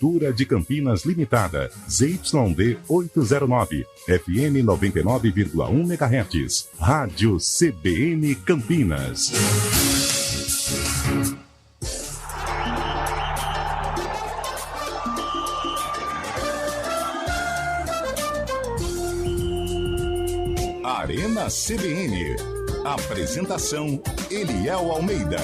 Cultura de Campinas Limitada, ZYD 809, FM 99,1 MHz, Rádio CBN Campinas. Arena CBN. Apresentação: Eliel Almeida.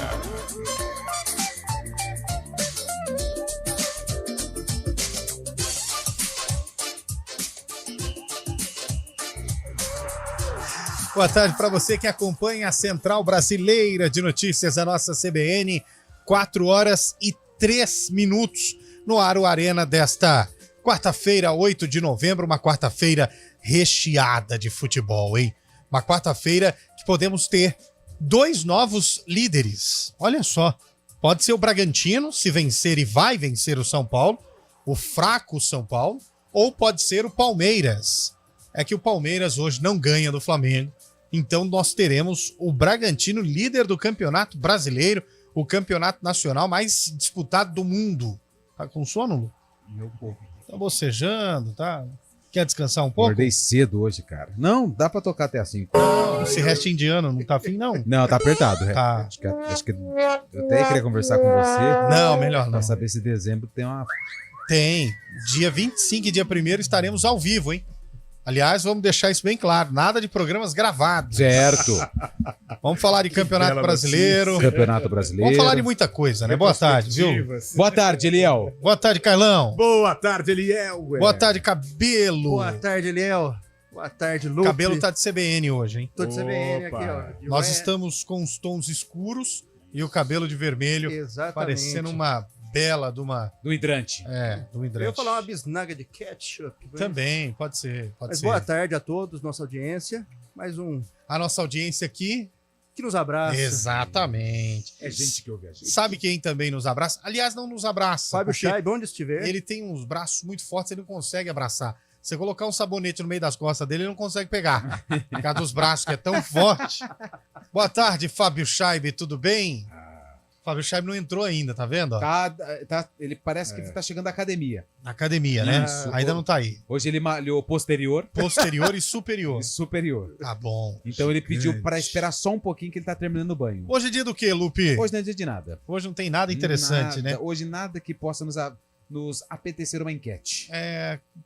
Boa tarde para você que acompanha a Central Brasileira de Notícias da nossa CBN, 4h03 no ar o Arena desta quarta-feira, 8 de novembro, uma quarta-feira recheada de futebol, hein? Uma quarta-feira que podemos ter dois novos líderes. Olha só, pode ser o Bragantino, se vencer e vai vencer o São Paulo, o fraco São Paulo, ou pode ser o Palmeiras. É que o Palmeiras hoje não ganha do Flamengo, então nós teremos o Bragantino líder do Campeonato Brasileiro, o campeonato nacional mais disputado do mundo. Tá com sono, Lu? Meu pouco. Tá bocejando, tá? Quer descansar um pouco? Acordei cedo hoje, cara. Não, dá pra tocar até assim. Não, esse resto indiano não tá afim, não? Não, tá apertado. Tá. Acho que eu até queria conversar com você. Não, melhor não. Pra saber se dezembro tem uma... Tem. Dia 25 e dia 1º estaremos ao vivo, hein? Aliás, vamos deixar isso bem claro. Nada de programas gravados. Certo. Vamos falar de Campeonato Brasileiro. Campeonato Brasileiro. Vamos falar de muita coisa, né? Boa tarde, viu? Boa tarde, Eliel. Boa tarde, Carlão. Boa tarde, Eliel. Boa tarde, Cabelo. Boa tarde, Eliel. Boa tarde, Lupe. Cabelo tá de CBN hoje, hein? Tô de CBN aqui, ó. Nós estamos com os tons escuros e o cabelo de vermelho. Exatamente. Parecendo uma bela de uma... Do hidrante. Do hidrante. Eu ia falar uma bisnaga de ketchup. Também, pode ser. Mas boa tarde a todos, nossa audiência. Mais um... A nossa audiência aqui... Que nos abraça. Exatamente. É gente que ouve a gente. Sabe quem também nos abraça? Aliás, não nos abraça. Fábio porque Chaib, onde estiver. ele tem uns braços muito fortes, ele não consegue abraçar. Você colocar um sabonete no meio das costas dele, ele não consegue pegar. Por causa dos braços, que é tão forte. Boa tarde, Fábio Chaib, tudo bem? Fábio Chaib não entrou ainda, tá vendo? ó? Ele parece que tá chegando da academia. Na academia, né? Isso. Ainda não tá aí. Hoje ele malhou posterior Posterior e superior. e superior. Tá bom. Então ele pediu pra esperar só um pouquinho que ele tá terminando o banho. Hoje é dia do quê, Lupe? Hoje não é dia de nada. Hoje não tem nada interessante, Nada. né? Hoje nada que possa nos apetecer uma enquete.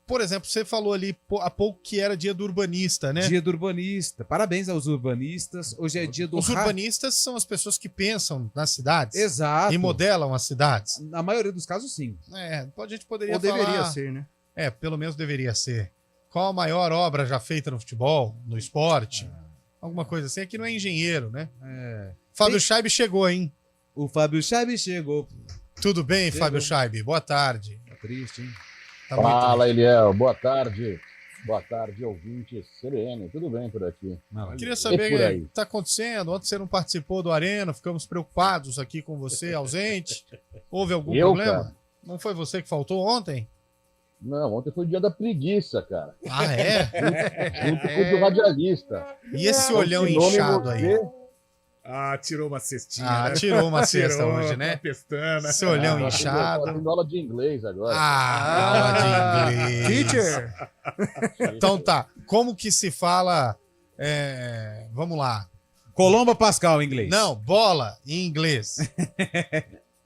Por exemplo, você falou ali há pouco que era dia do urbanista, né? Dia do urbanista. Parabéns aos urbanistas. Hoje é dia do... Os urbanistas são as pessoas que pensam nas cidades. Exato. E modelam as cidades. Na maioria dos casos, sim. A gente poderia Ou falar... deveria ser, né? Pelo menos deveria ser. Qual a maior obra já feita no futebol, no esporte? Alguma coisa assim. Aqui não é engenheiro, né? Fábio Chaib chegou, hein? O Fábio Chaib chegou. Tudo bem, Fábio Chaib? Boa tarde. Tá triste, hein? Tá muito Fala, Eliel. Boa tarde. Boa tarde, ouvintes CBN. Tudo bem por aqui? Queria E saber por o aí? que está acontecendo. Ontem você não participou do Arena, ficamos preocupados aqui com você, ausente. Houve algum problema? Cara? Não foi você que faltou ontem? Não, ontem foi o dia da preguiça, cara. Ah, é? Junto com o do radialista. E esse olhão Esse nome inchado aí? Tirou uma cestinha. Ah, tirou uma cesta hoje, né? Uma pestana. Esse olhão Tô inchado. fazendo aula de inglês agora. Aula de inglês. Teacher! Então tá. Como que se fala... Vamos lá. Colomba Pascal em inglês. Não, bola em inglês.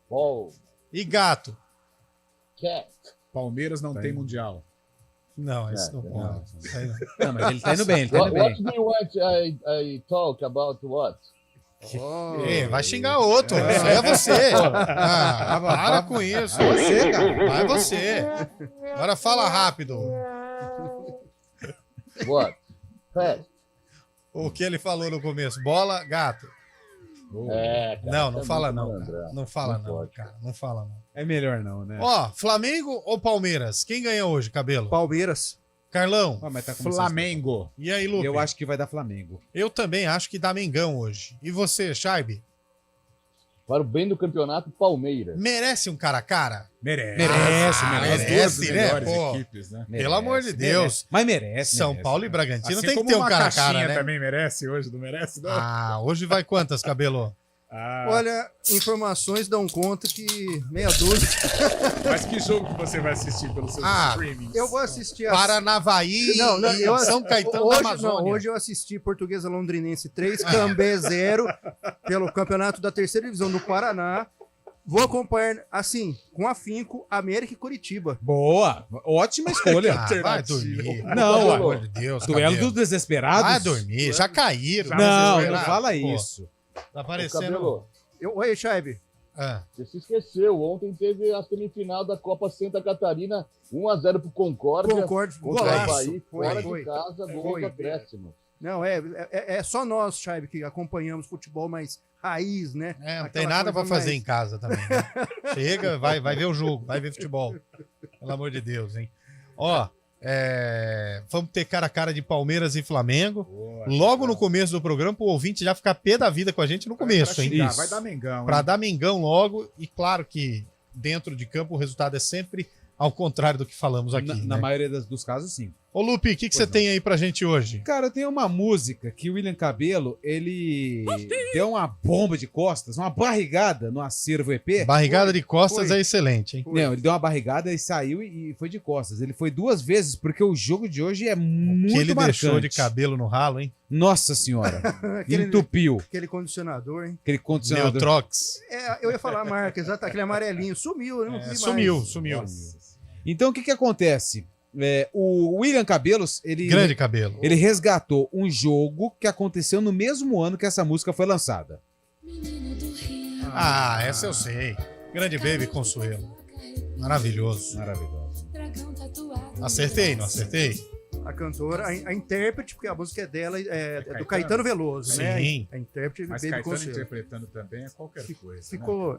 Ball, E gato? cat. Palmeiras não tem mundial. Não, isso não pode. Isso aí não. Não, mas ele tá indo bem, ele tá indo What bem. do you want I talk about what? Vai xingar outro. Isso aí é você. Para com isso. Vai você, cara. Vai você. Agora fala rápido. What? Cat. O que ele falou no começo? Bola, gato. Cara, Não, não é fala muito não, malandrão. cara. Não fala Não não, pode. cara. Não fala não. É melhor não, né? Ó, Flamengo ou Palmeiras? Quem ganha hoje, Cabelo? Palmeiras. Carlão. Mas tá começando. Flamengo. E aí, Lupe? Eu acho que vai dar Flamengo. Eu também acho que dá Mengão hoje. E você, Chaib? Para o bem do campeonato, Palmeiras. Merece um cara a cara? Merece. Merece, As merece, duas né? melhores Pô. equipes, né? Pelo amor de Deus. Merece. Mas merece. São merece, Paulo e né? Bragantino Assim tem que como ter um uma cara a cara, caixinha né? também merece hoje, não merece? Não? Hoje vai quantas, Cabelo? Olha, informações dão conta que meia dúzia. Mas que jogo que você vai assistir pelos seus streamings? Eu vou assistir Paranavaí e São Caetano da Amazônia. Hoje eu assisti Portuguesa Londrinense 3, Cambé 0, pelo campeonato da terceira divisão do Paraná. Vou acompanhar, assim, com afinco, América e Curitiba. Boa! Ótima escolha. Vai dormir. Não, pelo amor de Deus. Duelo Cabelo. dos desesperados? Vai dormir, já caíram. Não fala Pô, isso. Tá Ô, parecendo... Cabelo, Oi, Chaibe. você se esqueceu. Ontem teve a semifinal da Copa Santa Catarina, 1-0 pro Concórdia. Concordo. Contra o Golaço. Havaí, fora Foi. de casa, gol do acréscimo. Não, é só nós, Chaibe, que acompanhamos futebol mais raiz, né? não Aquela tem nada pra coisa fazer mais- em casa também. Né? Chega, vai ver o jogo, vai ver futebol. Pelo amor de Deus, hein? Ó, vamos ter cara a cara de Palmeiras e Flamengo. Boa, Logo no começo do programa, pro ouvinte já ficar pé da vida com a gente no começo, hein? Xingar, vai dar Mengão. Pra hein? dar Mengão logo. E claro que dentro de campo o resultado é sempre ao contrário do que falamos aqui. Na né? maioria dos casos, sim. Ô, Lupe, o que você tem aí pra gente hoje? Cara, tem uma música que o William Cabelo, ele deu uma bomba de costas, uma barrigada no acervo EP. Barrigada de costas Foi. é excelente, hein? Não, ele deu uma barrigada e saiu e foi de costas. Ele foi 2 vezes, porque o jogo de hoje é muito Que ele marcante. deixou de cabelo no ralo, hein? Nossa senhora. Aquele, Entupiu. aquele condicionador, hein? Aquele condicionador. Neutrox. Eu ia falar a marca, exato, aquele amarelinho. Sumiu, eu não vi mais. Sumiu. Então, o que acontece? O William Cabelos, Grande cabelo. ele resgatou um jogo que aconteceu no mesmo ano que essa música foi lançada. Ah, essa eu sei. Grande Baby Consuelo. Maravilhoso. Maravilhoso. Acertei, não acertei? A cantora, a intérprete, porque a música é dela, é do Caetano? Caetano Veloso, né? Sim. A intérprete Mas Baby Caetano Consuelo. interpretando também é qualquer coisa. Ficou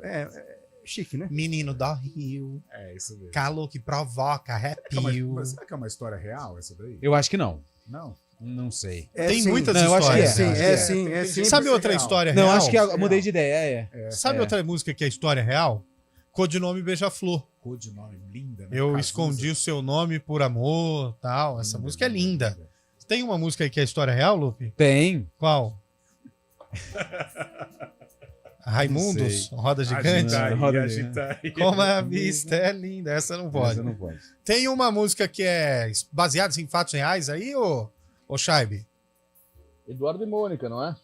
chique, né? Menino do Rio. Né? É isso mesmo. Calor que provoca, arrepio. Mas será que é uma história real essa daí? Eu acho que não. Não. Não sei. Tem sim. muitas Não, eu acho que histórias. é. Sim, é sim. Sabe outra real. história Não, real? acho que eu mudei de ideia. Sabe É. outra música que é história real? Codinome Beija-Flor. Codinome linda, né? Eu Cazuza. escondi o seu nome por amor, tal. Essa música é linda. Tem uma música aí que é história real, Lupe? Tem. Qual? Raimundos, sei. Roda Gigante. Agita aí, Roda agita aí. Como a vista é linda. Essa não pode. Essa não pode. Tem uma música que é baseada em fatos reais aí, ô Shaibe? Eduardo e Mônica, não é?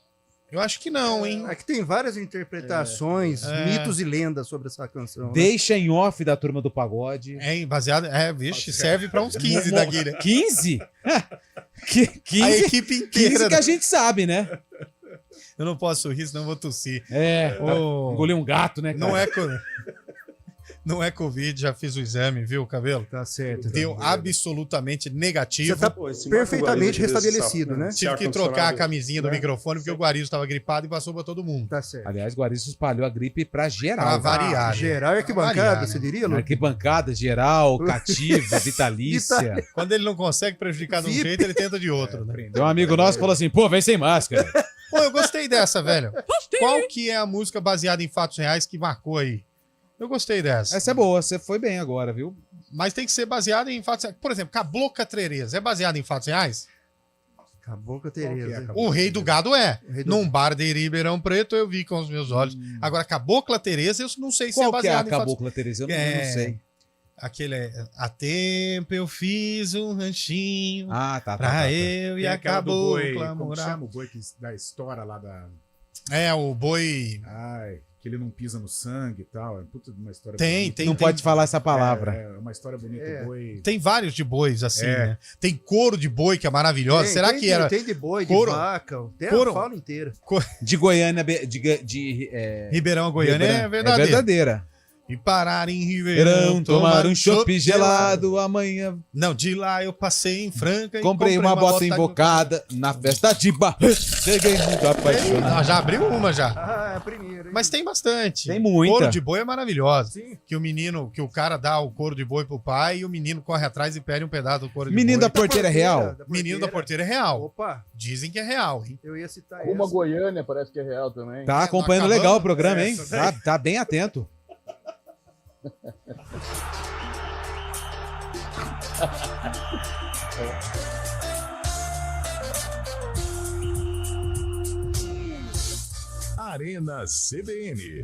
Eu acho que não, hein? Aqui tem várias interpretações, mitos e lendas sobre essa canção. né? Deixa em off da turma do pagode. É, baseado. Vixe, serve pra uns 15 daqui, né? 15? A 15? equipe 15 inteira. que a gente sabe, né? Eu não posso sorrir, senão eu vou tossir. Ô, engoliu um gato, né, cara? Não é Covid, já fiz o exame, viu, Cabelo? Tá certo. Deu absolutamente negativo. Você tá perfeitamente restabelecido, né? Tive que trocar a camisinha do microfone porque o Guarizo estava gripado e passou pra todo mundo. Tá certo. Aliás, Guarizo espalhou a gripe pra geral. Pra variar. né? Geral e arquibancada, Variar, né? você diria, Lu? Arquibancada geral, cativa, vitalícia. Quando ele não consegue prejudicar de um VIP. jeito, ele tenta de outro, né? Tem um amigo nosso que falou assim, pô, vem sem máscara. Pô, eu gostei dessa, velho. Qual que é a música baseada em fatos reais que marcou aí? Eu gostei dessa. Essa é boa, você foi bem agora, viu? Mas tem que ser baseada em fatos reais. Por exemplo, Cabocla Tereza é baseada em fatos reais? Cabocla Qual que é Tereza. a Cabocla O Rei do Gado é. O Rei do- Num bar de Ribeirão Preto eu vi com os meus olhos. Agora, Cabocla Tereza, eu não sei se é Qual que é a baseada em fatos... Cabocla Tereza? Eu não, É. não sei. Aquele é... Há tempo eu fiz um ranchinho Ah, tá. pra eu e Tem a aquela do boi, Cabocla como morar. chama o boi da história lá da... É, o boi... Ai, que ele não pisa no sangue e tal. É puta de uma história Tem, bonita. tem. Não pode falar essa palavra. É uma história bonita. É. O boi... Tem vários de bois, assim, É. né? Tem couro de boi, que é maravilhosa. Tem, Será tem que de- era... Tem de boi, couro? de vaca, tem Couro? a fauna inteira. De Goiânia, Ribeirão a Goiânia é É verdadeiro. verdadeira. E parar em Ribeirão, Verão, tomar um chopp gelado amanhã. Não, de lá eu passei em Franca e Comprei uma bota invocada na festa de barra. Cheguei muito apaixonado. Ah, já abriu uma já. Ah, é a primeira. hein? Mas tem bastante. Tem muita. Couro de boi é maravilhosa. Sim. Que o cara dá o couro de boi pro pai e o menino corre atrás e pede um pedaço do couro de Menino da boi. porteira é real? Menino da porteira é real. Opa, Dizem que é real, hein? eu ia citar Uma essa. Goiânia parece que é real também. Tá acompanhando legal o programa, hein? Essa Tá bem atento. Arena CBN.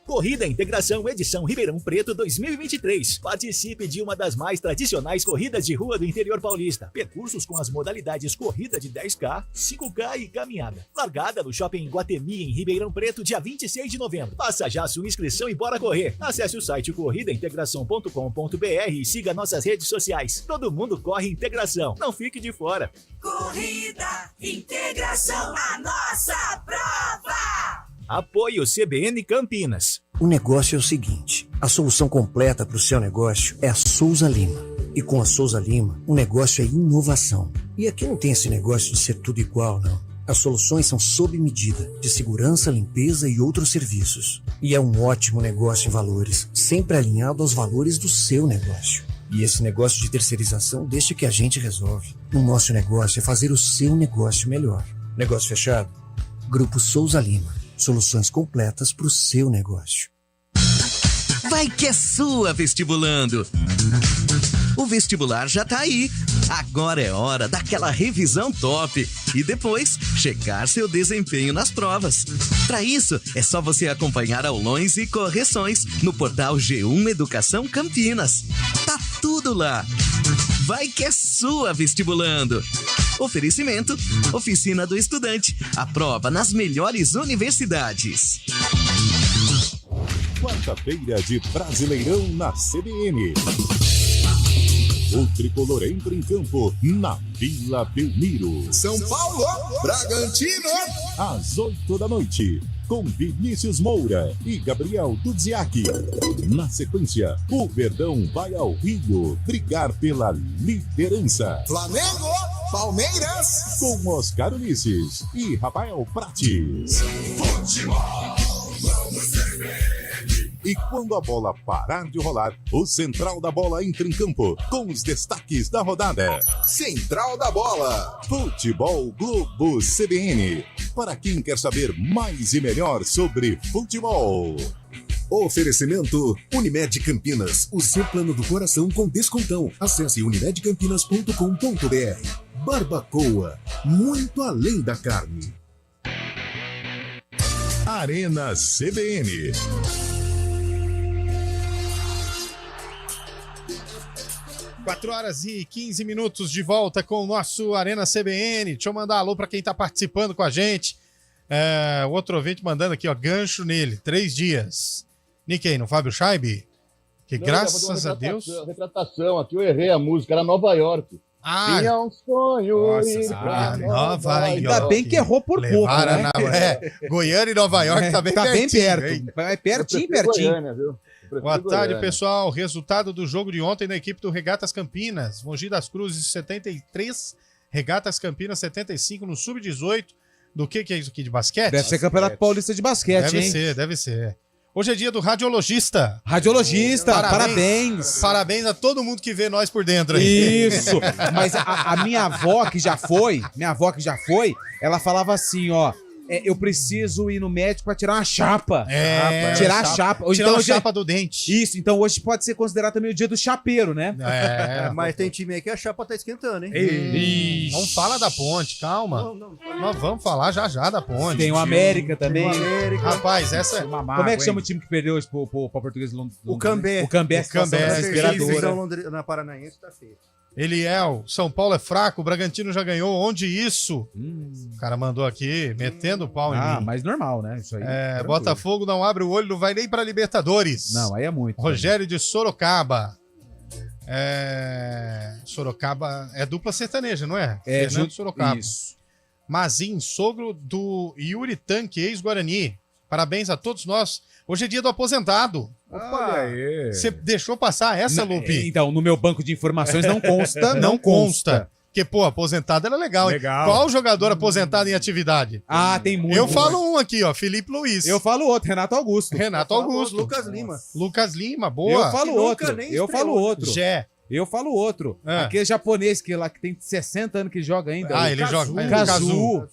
Corrida Integração Edição Ribeirão Preto 2023. Participe de uma das mais tradicionais corridas de rua do interior paulista. Percursos com as modalidades corrida de 10K, 5K e caminhada. Largada no Shopping Guatemi em Ribeirão Preto, dia 26 de novembro. Faça já sua inscrição e bora correr. Acesse o site corridaintegração.com.br e siga nossas redes sociais. Todo mundo corre integração. Não fique de fora. Corrida Integração, a nossa prova! Apoio CBN Campinas. O negócio é o seguinte, a solução completa para o seu negócio é a Souza Lima. E com a Souza Lima, o negócio é inovação. E aqui não tem esse negócio de ser tudo igual, não. As soluções são sob medida, de segurança, limpeza e outros serviços. E é um ótimo negócio em valores, sempre alinhado aos valores do seu negócio. E esse negócio de terceirização deixa que a gente resolve. O nosso negócio é fazer o seu negócio melhor. Negócio fechado? Grupo Souza Lima. Soluções completas para o seu negócio. Vai que é sua, vestibulando! O vestibular já tá aí. Agora é hora daquela revisão top e depois checar seu desempenho nas provas. Para isso, é só você acompanhar aulões e correções no portal G1 Educação Campinas. Tá tudo lá. Vai que é sua, vestibulando! Oferecimento: Oficina do Estudante. A prova nas melhores universidades. Quarta-feira de Brasileirão na CBN. O tricolor entra em campo na Vila Belmiro. São Paulo, Bragantino. Às 8 da noite, com Vinícius Moura e Gabriel Dudziak. Na sequência, o Verdão vai ao Rio brigar pela liderança. Flamengo, Palmeiras. Com Oscar Ulisses e Rafael Prates. Futebol, vamos CBN. E quando a bola parar de rolar, o Central da Bola entra em campo com os destaques da rodada. Central da Bola. Futebol Globo CBN. Para quem quer saber mais e melhor sobre futebol. Oferecimento Unimed Campinas. O seu plano do coração com descontão. Acesse unimedcampinas.com.br. Barbacoa. Muito além da carne. Arena CBN. Quatro horas e 15 minutos de volta com o nosso Arena CBN. Deixa eu mandar alô para quem tá participando com a gente. O outro ouvinte mandando aqui, ó, gancho nele, 3 dias. Niquei, no Fábio Scheibe? Que não, graças a Deus... Retratação, aqui eu errei a música, era Nova York. Tinha um sonho ir pra Nova York. Ainda bem que errou por pouco, né? Goiânia e Nova York tá bem pertinho. Bem perto. Vai pertinho. Goiânia, viu? Boa tarde, pessoal. Resultado do jogo de ontem na equipe do Regatas Campinas. Mogi das Cruzes 73, Regatas Campinas 75 no Sub-18. Do que é isso aqui de basquete? Deve ser Campeonato Paulista de Basquete, Deve ser. Hoje é dia do radiologista. Parabéns. Parabéns a todo mundo que vê nós por dentro aí. Isso. Mas a minha avó que já foi, ela falava assim, ó, eu preciso ir no médico pra tirar uma chapa. Tirar a chapa. Tirar então, a chapa do dente. Isso, então hoje pode ser considerado também o dia do chapeiro, né? Mas tem time aí que a chapa tá esquentando, hein? Não fala da ponte, calma. Nós vamos falar já da ponte. Tem o América também. Rapaz, essa é... Como é que chama o time que perdeu hoje pra Português Londrina? O Cambé. O Cambé. Na Paranaense tá feio. Eliel, São Paulo é fraco, o Bragantino já ganhou, onde isso? O cara mandou aqui, metendo o pau em mim. Mas normal, né? Isso aí. Botafogo não abre o olho, não vai nem pra Libertadores. Não, aí é muito. Rogério de Sorocaba. Sorocaba é dupla sertaneja, não é? Fernando de Sorocaba. Isso. Mazin, sogro do Yuri Tanque, ex-Guarani. Parabéns a todos nós. Hoje é dia do aposentado. Opa! Você deixou passar essa, Lupe? Então, no meu banco de informações não consta. Não consta. Porque, aposentado era legal, hein? Qual jogador aposentado em atividade? Tem muito. Eu falo um aqui, ó, Felipe Luiz. Eu falo outro, Renato Augusto. Lucas Lima, boa. Eu falo outro. Jé. Eu falo outro. Aquele japonês que tem 60 anos que joga ainda. Ele joga. Kazu.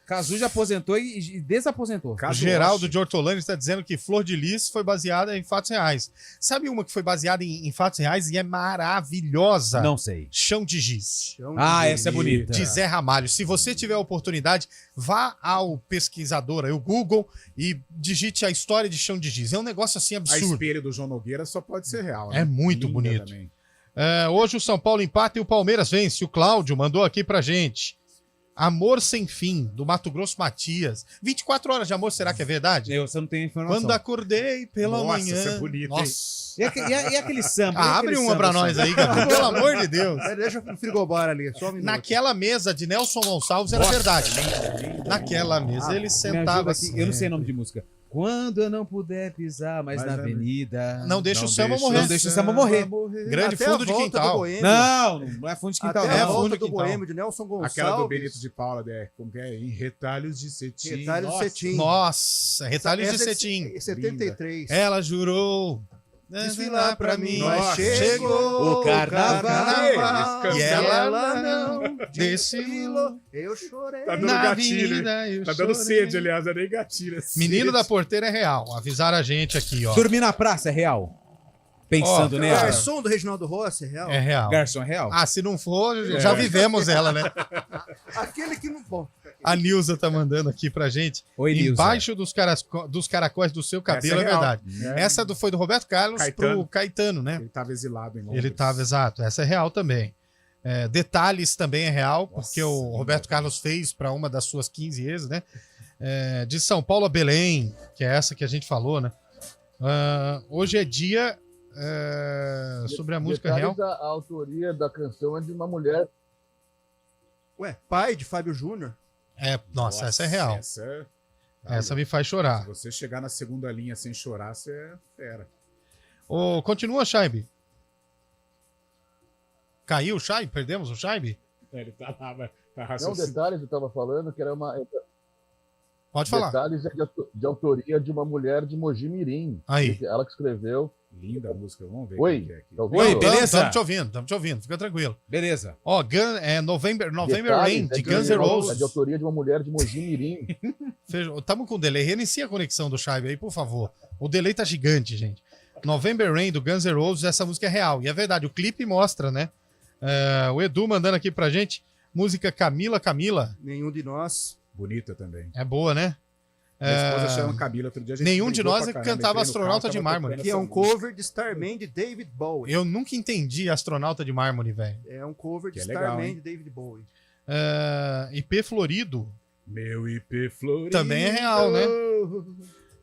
Cazu já aposentou e desaposentou. O Geraldo de Hortolândia está dizendo que Flor de Lis foi baseada em fatos reais. Sabe uma que foi baseada em fatos reais e é maravilhosa? Não sei. Chão de Giz. Essa é bonita. De Zé Ramalho. Se você tiver a oportunidade, vá ao pesquisador, aí o Google, e digite a história de Chão de Giz. É um negócio assim A absurdo. espelho do João Nogueira só pode ser real. É muito Linda bonito. também. Hoje o São Paulo empata e o Palmeiras vence. O Cláudio mandou aqui pra gente. Amor Sem Fim, do Mato Grosso Matias. 24 horas de amor, será que é verdade? Você não tem informação. Quando acordei pela Nossa, manhã. essa é bonita, hein? Nossa. E aquele samba? Abre uma pra nós aí, Gabriel. Pelo amor de Deus. Deixa o frigobar ali, só um minuto. Naquela mesa de Nelson Gonçalves era verdade. Naquela mesa ele sentava assim. Eu não sei o nome de música. Quando eu não puder pisar mais na avenida. Não deixa o samba morrer. Não deixa o samba morrer. Grande Até fundo a de volta quintal. do Boêmio. Não é fundo de quintal. Até é a fundo volta de do quintal. Boêmio de Nelson Gonçalves. Aquela do Benito de Paula, como que é? Em retalhos de cetim. Retalhos de cetim. Nossa, retalhos de Essa é cetim. 73. Ela jurou Desfilar pra mim. Nossa, chegou o carnaval. E ela não desfilou. Eu chorei. Tá dando na gatilho. avenida, eu Tá dando chorei. sede, aliás, é nem gatilho. Menino da Porteira é real. Avisaram a gente aqui, ó. Dormir na praça é real? Pensando Ó, nela. Garçom do Reginaldo Rossi, é real? É real. Garçom é real? Ah, se não for, já vivemos ela, né? Aquele que não... Bom, A Nilza tá mandando aqui pra gente. Oi, Nilza. Embaixo dos caracóis do seu cabelo, Essa é é real. verdade. É. Essa foi do Roberto Carlos Caetano. pro Caetano, né? Ele tava exilado em Londres. Ele tava, exato. Essa é real também. Detalhes também é real, porque o Roberto Carlos fez para uma das suas 15 ex, né? De São Paulo a Belém, que é essa que a gente falou, né? Hoje é dia sobre a música real. A autoria da canção é de uma mulher. Ué, pai de Fábio Júnior? Nossa, essa é real. Essa me faz chorar. Se você chegar na segunda linha sem chorar, você é fera. Continua, Shaibe. Caiu o Shaibe? Perdemos o Shaibe? Ele tá lá, tá Não, raciocinando. detalhes, eu estava falando que era uma. Pode falar. Detalhes é de autoria de uma mulher de Mogi Mirim. Aí. Ela que escreveu. Linda a música, vamos ver. Oi, quem que é aqui. tá ouvindo? Oi, beleza? Estamos te ouvindo, fica tranquilo. Beleza. Ó, November Detalhes Rain, de Guns N' É Roses. de autoria de uma mulher de Mogi Mirim. Estamos com delay. Reinicia a conexão do Shaibe aí, por favor. O delay tá gigante, gente. November Rain, do Guns N' Roses, essa música é real. E é verdade, o clipe mostra, né? O Edu mandando aqui pra gente, música Camila. Nenhum de nós. Bonita também. É boa, né? Minha esposa chama Camila, outro dia a gente Nenhum de brigou nós pra caramba, cantava entrei no Astronauta carro, de tava Mármore. tocando Que é essa um música. cover de Starman de David Bowie. Eu nunca entendi Astronauta de Mármore, velho. É um cover de Que é legal, Starman hein? de David Bowie. IP Florido Meu IP Florido. também é real, né?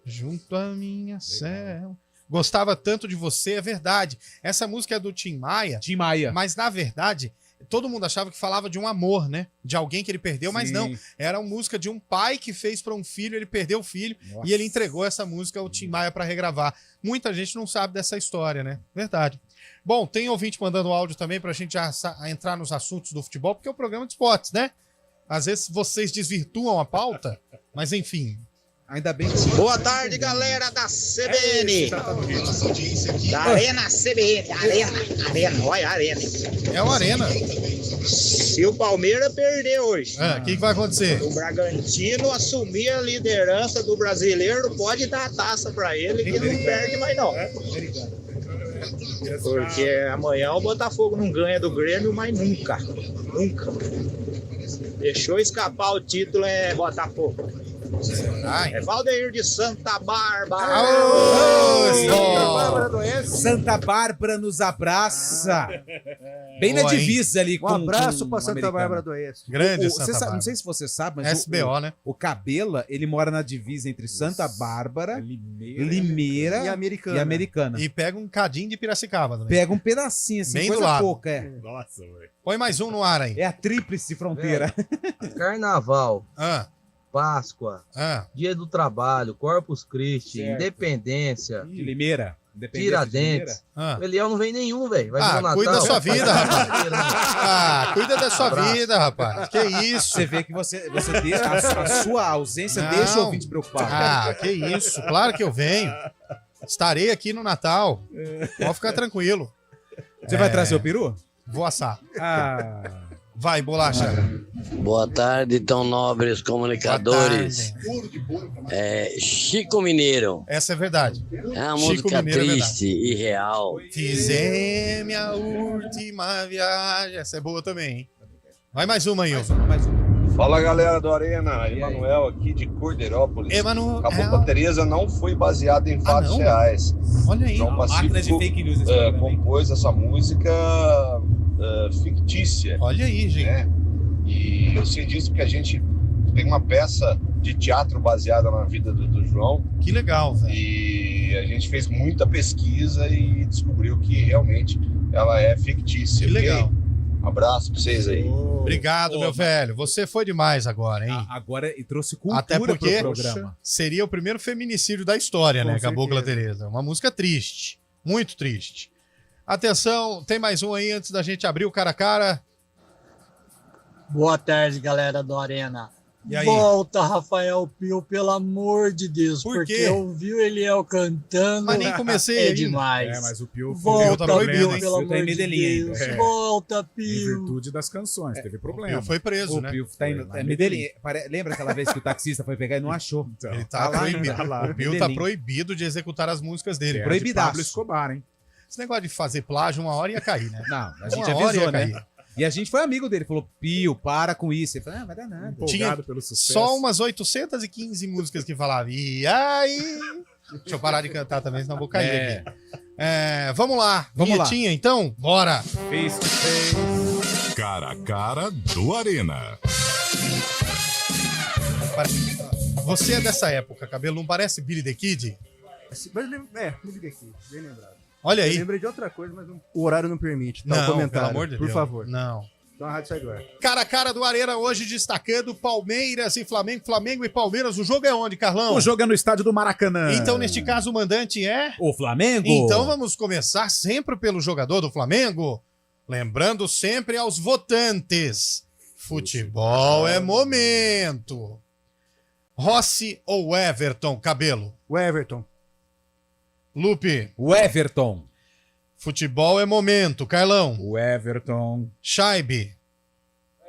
Junto a minha céu. Gostava tanto de você, é verdade. Essa música é do Tim Maia. Tim Maia. Mas, na verdade, todo mundo achava que falava de um amor, né? De alguém que ele perdeu, mas Sim. não. Era uma música de um pai que fez para um filho, ele perdeu o filho Nossa. e ele entregou essa música ao Tim Maia para regravar. Muita gente não sabe dessa história, né? Verdade. Bom, tem ouvinte mandando áudio também pra gente já entrar nos assuntos do futebol, porque é o programa de esportes, né? Às vezes vocês desvirtuam a pauta, mas enfim. Ainda bem que... Boa tarde, galera da CBN. Da Arena CBN. Arena. Olha a Arena. É o Arena. Se o Palmeiras perder hoje, O que vai acontecer? o Bragantino assumir a liderança do brasileiro, pode dar a taça pra ele que não perde mais não. Porque amanhã o Botafogo não ganha do Grêmio, mas nunca. Nunca. Deixou escapar o título é Botafogo. É Valdeir de Santa Bárbara. Santa Bárbara nos abraça. Bem na Boa, hein? divisa ali com Um abraço com pra o Santa americano. Bárbara do Oeste. Grande Você Santa sabe- Bárbara. não sei se você sabe, mas SBO, né? o Cabela, ele mora na divisa entre Santa Bárbara, Limeira E Americana. e Americana. E pega um cadinho de Piracicaba também. Pega um pedacinho assim, Bem do coisa lado. pouca, é. Nossa, velho. Põe mais um no ar aí. É a tríplice fronteira. Carnaval, Ah, Páscoa, ah. Dia do Trabalho, Corpus Christi, Certo. Independência, De Limeira. Independência de Tiradentes. Ah. O Eliel não vem nenhum, velho. Vai vir no Natal. Cuida da sua vida, rapaz. Cuida da sua vida, rapaz. Que isso? Você vê que você a sua ausência Não. deixa o ouvinte preocupado. Que isso. Claro que eu venho. Estarei aqui no Natal. Pode ficar tranquilo. Você vai trazer o peru? Vou assar. Vai, Bolacha. Boa tarde, tão nobres comunicadores. Chico Mineiro. Essa é verdade. É uma Chico música Mineiro triste e real. Fizemos minha última viagem. Essa é boa também, hein? Vai mais uma aí, Fala, galera do Arena. Emanuel aqui de Cordeirópolis. Emanuel. A Boca Teresa não foi baseada em fatos reais. Olha aí. João Pacífico compôs essa música fictícia. Olha aí, gente. Né? E eu sei disso porque a gente tem uma peça de teatro baseada na vida do João. Que legal, velho. E a gente fez muita pesquisa e descobriu que realmente ela é fictícia. Que legal. Abraço pra vocês aí. Obrigado, meu velho. Você foi demais agora, hein? Agora e trouxe cultura Até porque pro programa. seria o primeiro feminicídio da história, Com né? Cabocla certeza. Teresa. Uma música triste. Muito triste. Atenção, tem mais um aí antes da gente abrir o cara a cara. Boa tarde, galera do Arena. E aí? Volta, Rafael Pio, pelo amor de Deus. Por quê? Porque eu vi o Eliel cantando. Mas nem comecei É ainda. demais. Mas o Pio Volta, teve problema, Pio, hein? pelo Pio tá em amor de Medellín Deus. ainda. Volta, Em Pio. virtude das canções, teve problema. Pio foi preso, O né? Pio tá em Medellín. Lembra aquela vez que o taxista foi pegar e não achou? Ele tá proibido. Tá lá, O Pio tá Medellín. proibido de executar as músicas dele. É, de Pablo Escobar, hein? Esse negócio de fazer plágio, uma hora ia cair, né? Não, a gente Uma hora avisou, ia né? cair. E a gente foi amigo dele, falou, Pio, para com isso. Ele falou, vai dar nada. Tinha só umas 815 músicas que falavam. E aí? Deixa eu parar de cantar também, senão eu vou cair aqui. Vamos lá. Vamos lá. Vinhetinha, então? Bora. Face to face. Cara a cara do Arena. Você é dessa época, cabelo, não parece Billy the Kid? Me liga aqui, bem lembrado. Olha aí. Eu lembrei de outra coisa, mas o horário não permite. Tá, Não, o comentário, pelo amor de por Deus. favor. Não. Então a rádio sai do ar. Cara a cara do Arena hoje destacando Palmeiras e Flamengo. Flamengo e Palmeiras. O jogo é onde, Carlão? O jogo é no estádio do Maracanã. Então, neste caso, o mandante é... O Flamengo. Então vamos começar sempre pelo jogador do Flamengo. Lembrando sempre aos votantes. Futebol é momento. Rossi ou Everton, cabelo? O Everton. Lupe. O Everton. Futebol é momento, Carlão. O Everton. Scheibe.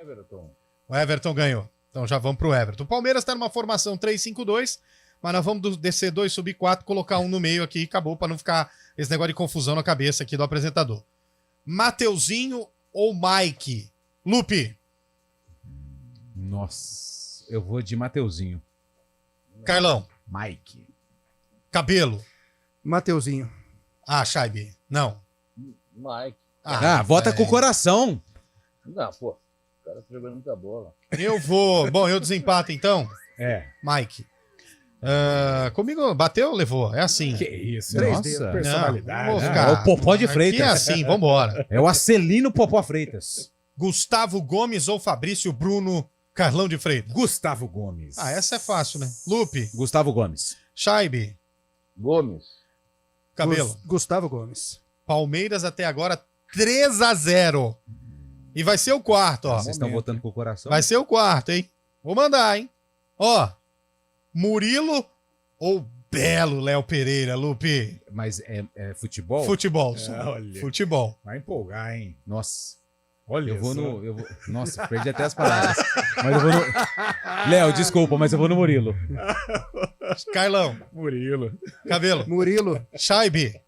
Everton. O Everton ganhou. Então já vamos pro Everton. O Palmeiras tá numa formação 3-5-2, mas nós vamos descer 2, subir 4, colocar um no meio aqui e acabou pra não ficar esse negócio de confusão na cabeça aqui do apresentador. Mateuzinho ou Mike? Lupe. Nossa, eu vou de Mateuzinho. Carlão. Mike. Cabelo. Mateuzinho. Ah, Scheibe. Não. Mike. Vota com o coração. Não, pô. O cara tá jogando muita bola. Eu vou... Bom, eu desempato então. É. Mike. Comigo bateu ou levou? É assim. Que isso, Nossa. nossa. Personalidade. Não, vou É ficar... o Popó de Freitas. Aqui é assim, vambora. É o Acelino Popó Freitas. Gustavo Gomes ou Fabrício Bruno Carlão de Freitas? Gustavo Gomes. Ah, essa é fácil, né? Lupe. Gustavo Gomes. Scheibe. Gomes. Cabelo. Gustavo Gomes. Palmeiras até agora 3-0. E vai ser o quarto, ó. Vocês estão votando com o coração? Vai ser o quarto, hein? Vou mandar, hein? Ó. Murilo ou Belo Léo Pereira, Lupe? Mas é futebol? Futebol. olha. Futebol. Vai empolgar, hein? Nossa. Olha Eu vou só. no. Nossa, perdi até as palavras. Mas eu vou no. Léo, desculpa, mas eu vou no Murilo. Carlão. Murilo. Cabelo. Murilo. Scheibe.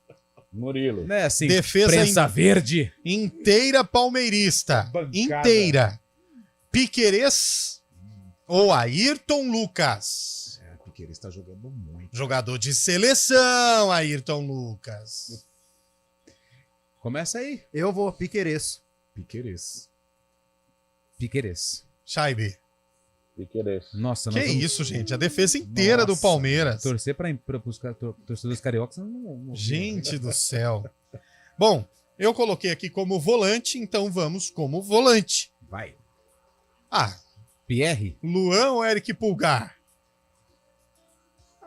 Murilo. Não é assim. Defesa prensa verde. Inteira palmeirista. Bancada. Inteira. Piquerez ou Ayrton Lucas? É, o Piqueires tá jogando muito. Jogador de seleção, Ayrton Lucas. Começa aí. Eu vou, Piquerez. Piqueires. Piquerez. Scheibe. Piqueires. Nossa, Que nós vamos isso, gente. A defesa inteira do Palmeiras. torcer para os torcedores cariocas. Gente do céu. Bom, eu coloquei aqui como volante, então vamos como volante. Vai. Ah, Pierre? Luan ou Eric Pulgar?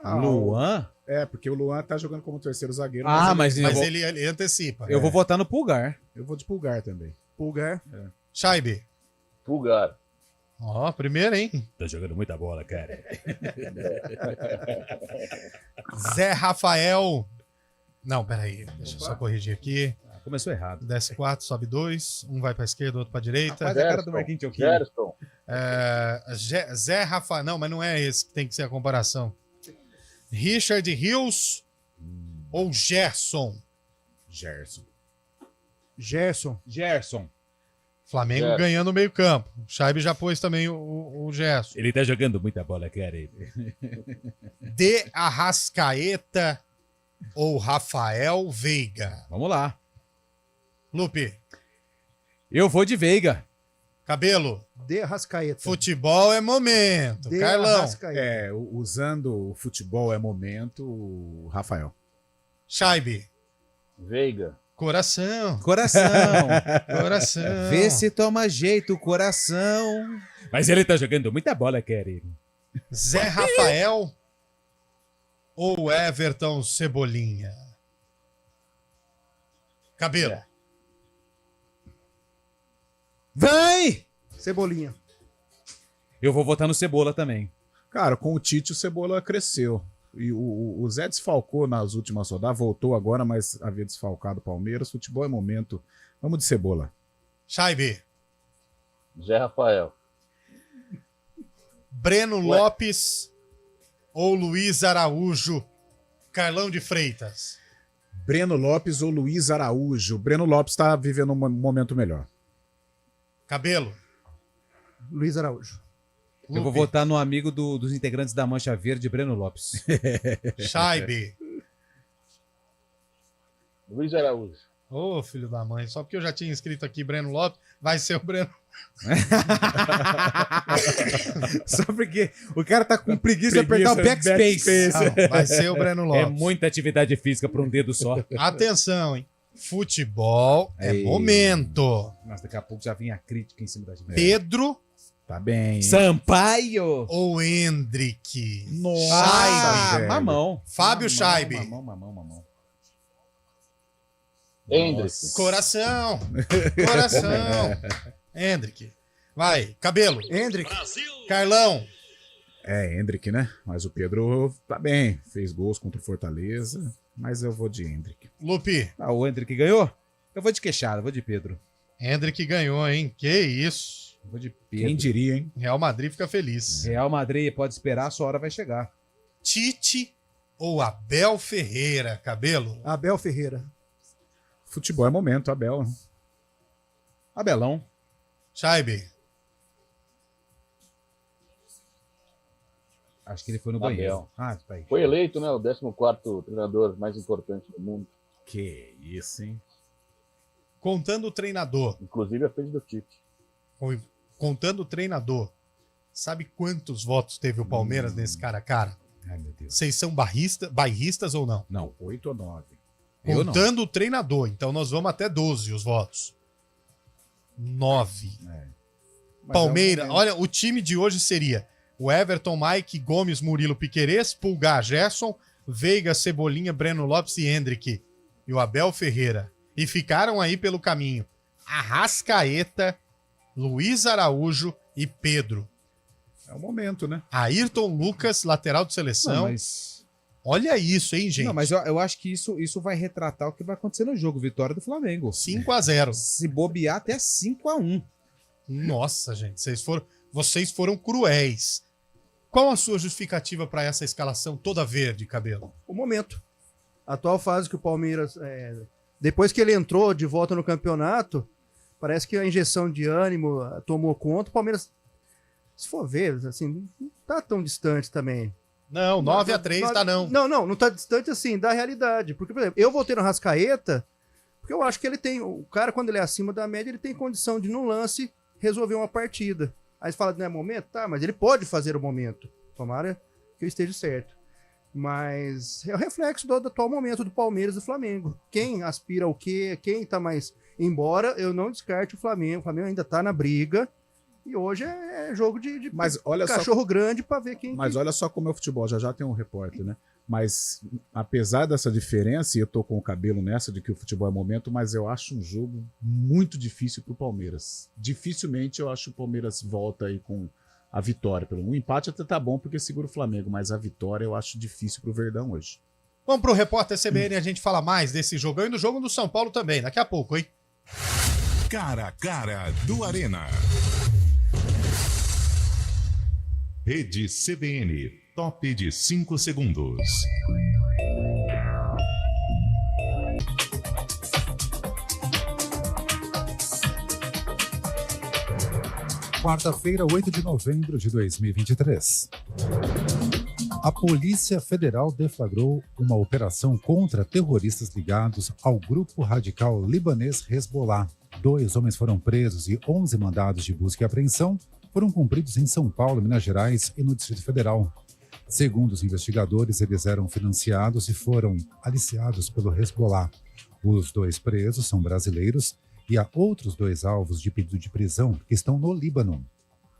Luan? É, porque o Luan tá jogando como terceiro zagueiro. Mas ele antecipa. Eu vou votar no Pulgar. Eu vou de Pulgar também. Pulgar. Scheibe. Pulgar. Ó, primeiro, hein? Tá jogando muita bola, cara. Zé Rafael. Não, peraí. Deixa eu só corrigir aqui. Começou errado. Desce 4, sobe 2. Um vai pra esquerda, outro pra direita. Faz a cara do Marquinhos Tioquinho. Gerson. Zé Rafael. Não, mas não é esse que tem que ser a comparação. Richard Rios ou Gerson? Gerson. Flamengo ganhando o meio campo. O Scheibe já pôs também o Gerson. Ele tá jogando muita bola, cara. De Arrascaeta ou Rafael Veiga? Vamos lá. Lupe. Eu vou de Veiga. Cabelo. De Arrascaeta. Futebol é momento. De Carlão. Arrascaeta. Usando o futebol é momento, o Rafael. Scheibe. Veiga. Coração. Coração. Vê se toma jeito, coração. Mas ele tá jogando muita bola, querido. Zé Rafael ou Everton Cebolinha? Cabelo. Vai! Cebolinha. Eu vou votar no Cebola também. Cara, com o Tite, o Cebola cresceu. E o Zé desfalcou nas últimas rodadas, voltou agora, mas havia desfalcado o Palmeiras. Futebol é momento. Vamos de Cebola. Scheibe. Zé Rafael. Breno Lopes ou Luiz Araújo? Carlão de Freitas. Breno Lopes ou Luiz Araújo? Breno Lopes tá vivendo um momento melhor. Cabelo. Luiz Araújo. Eu vou votar no amigo dos integrantes da Mancha Verde, Breno Lopes. Scheibe. Luiz Araújo. Ô, filho da mãe, só porque eu já tinha escrito aqui Breno Lopes, vai ser o Breno. Só porque o cara tá com preguiça de apertar o backspace. Não, vai ser o Breno Lopes. É muita atividade física para um dedo só. Atenção, hein? Futebol é momento. Mas daqui a pouco já vem a crítica em cima da gente. Pedro. Tá bem. Sampaio. Ou Hendrick? Nossa, mamão. Fábio Scheibe. Mamão. Hendrick. Coração. Hendrick. Vai, Cabelo. Hendrick. Carlão. Hendrick, né? Mas o Pedro tá bem. Fez gols contra o Fortaleza. Mas eu vou de Hendrick. Lupe. O Hendrick ganhou? Eu vou de Queixada, vou de Pedro. Hendrick ganhou, hein? Que isso. Vou de Pedro. Quem diria, hein? Real Madrid fica feliz. Real Madrid pode esperar, a sua hora vai chegar. Tite ou Abel Ferreira, Cabelo? Abel Ferreira. Futebol é momento, Abel. Abelão. Scheibe. Acho que ele foi no banheiro. Tá aí. Foi eleito, né? O 14º treinador mais importante do mundo. Que isso, hein? Contando o treinador. Inclusive a frente do Tite. Contando o treinador. Sabe quantos votos teve o Palmeiras nesse cara a cara? Ai, meu Deus. Vocês são bairristas ou não? Não, 8 ou 9. Contando o treinador. Então nós vamos até 12 os votos. 9. Palmeiras. Olha, o time de hoje seria o Everton, Mike, Gomes, Murilo, Piquerez, Pulgar, Gerson, Veiga, Cebolinha, Breno Lopes e Hendrick. E o Abel Ferreira. E ficaram aí pelo caminho Arrascaeta, Luiz Araújo e Pedro. É o momento, né? Ayrton Lucas, lateral de seleção. Não, mas... Olha isso, hein, gente? Não, mas eu acho que isso vai retratar o que vai acontecer no jogo. Vitória do Flamengo. 5-0. Se bobear até 5-1. Nossa, gente, vocês foram cruéis. Qual a sua justificativa para essa escalação toda verde, Cabelo? O momento. A atual fase que o Palmeiras... depois que ele entrou de volta no campeonato, parece que a injeção de ânimo tomou conta. O Palmeiras, se for ver, assim, não tá tão distante também. Não, 9-3 tá não. Não tá distante assim da realidade. Porque, por exemplo, eu voltei no Arrascaeta porque eu acho que ele tem... O cara, quando ele é acima da média, ele tem condição de, num lance, resolver uma partida. Aí você fala, não é momento? Tá, mas ele pode fazer o momento. Tomara que eu esteja certo. Mas é o reflexo do atual momento do Palmeiras e do Flamengo. Quem aspira ao quê? Quem tá mais... Embora eu não descarte o Flamengo. O Flamengo ainda tá na briga. E hoje é jogo de mas olha cachorro grande pra ver quem... Mas olha só como é o futebol. Já tem um repórter, né? Mas apesar dessa diferença, e eu tô com o Cabelo nessa de que o futebol é momento, mas eu acho um jogo muito difícil pro Palmeiras. Dificilmente eu acho que o Palmeiras volta aí com a vitória. Um empate até tá bom porque segura o Flamengo, mas a vitória eu acho difícil pro Verdão hoje. Vamos pro Repórter CBN e a gente fala mais desse jogão e do jogo do São Paulo também, daqui a pouco, hein? Cara a cara do Arena. Rede CBN, top de 5 segundos. Quarta-feira, 8 de novembro de 2023. A Polícia Federal deflagrou uma operação contra terroristas ligados ao grupo radical libanês Hezbollah. 2 homens foram presos e 11 mandados de busca e apreensão foram cumpridos em São Paulo, Minas Gerais e no Distrito Federal. Segundo os investigadores, eles eram financiados e foram aliciados pelo Hezbollah. Os 2 presos são brasileiros e há outros 2 alvos de pedido de prisão que estão no Líbano.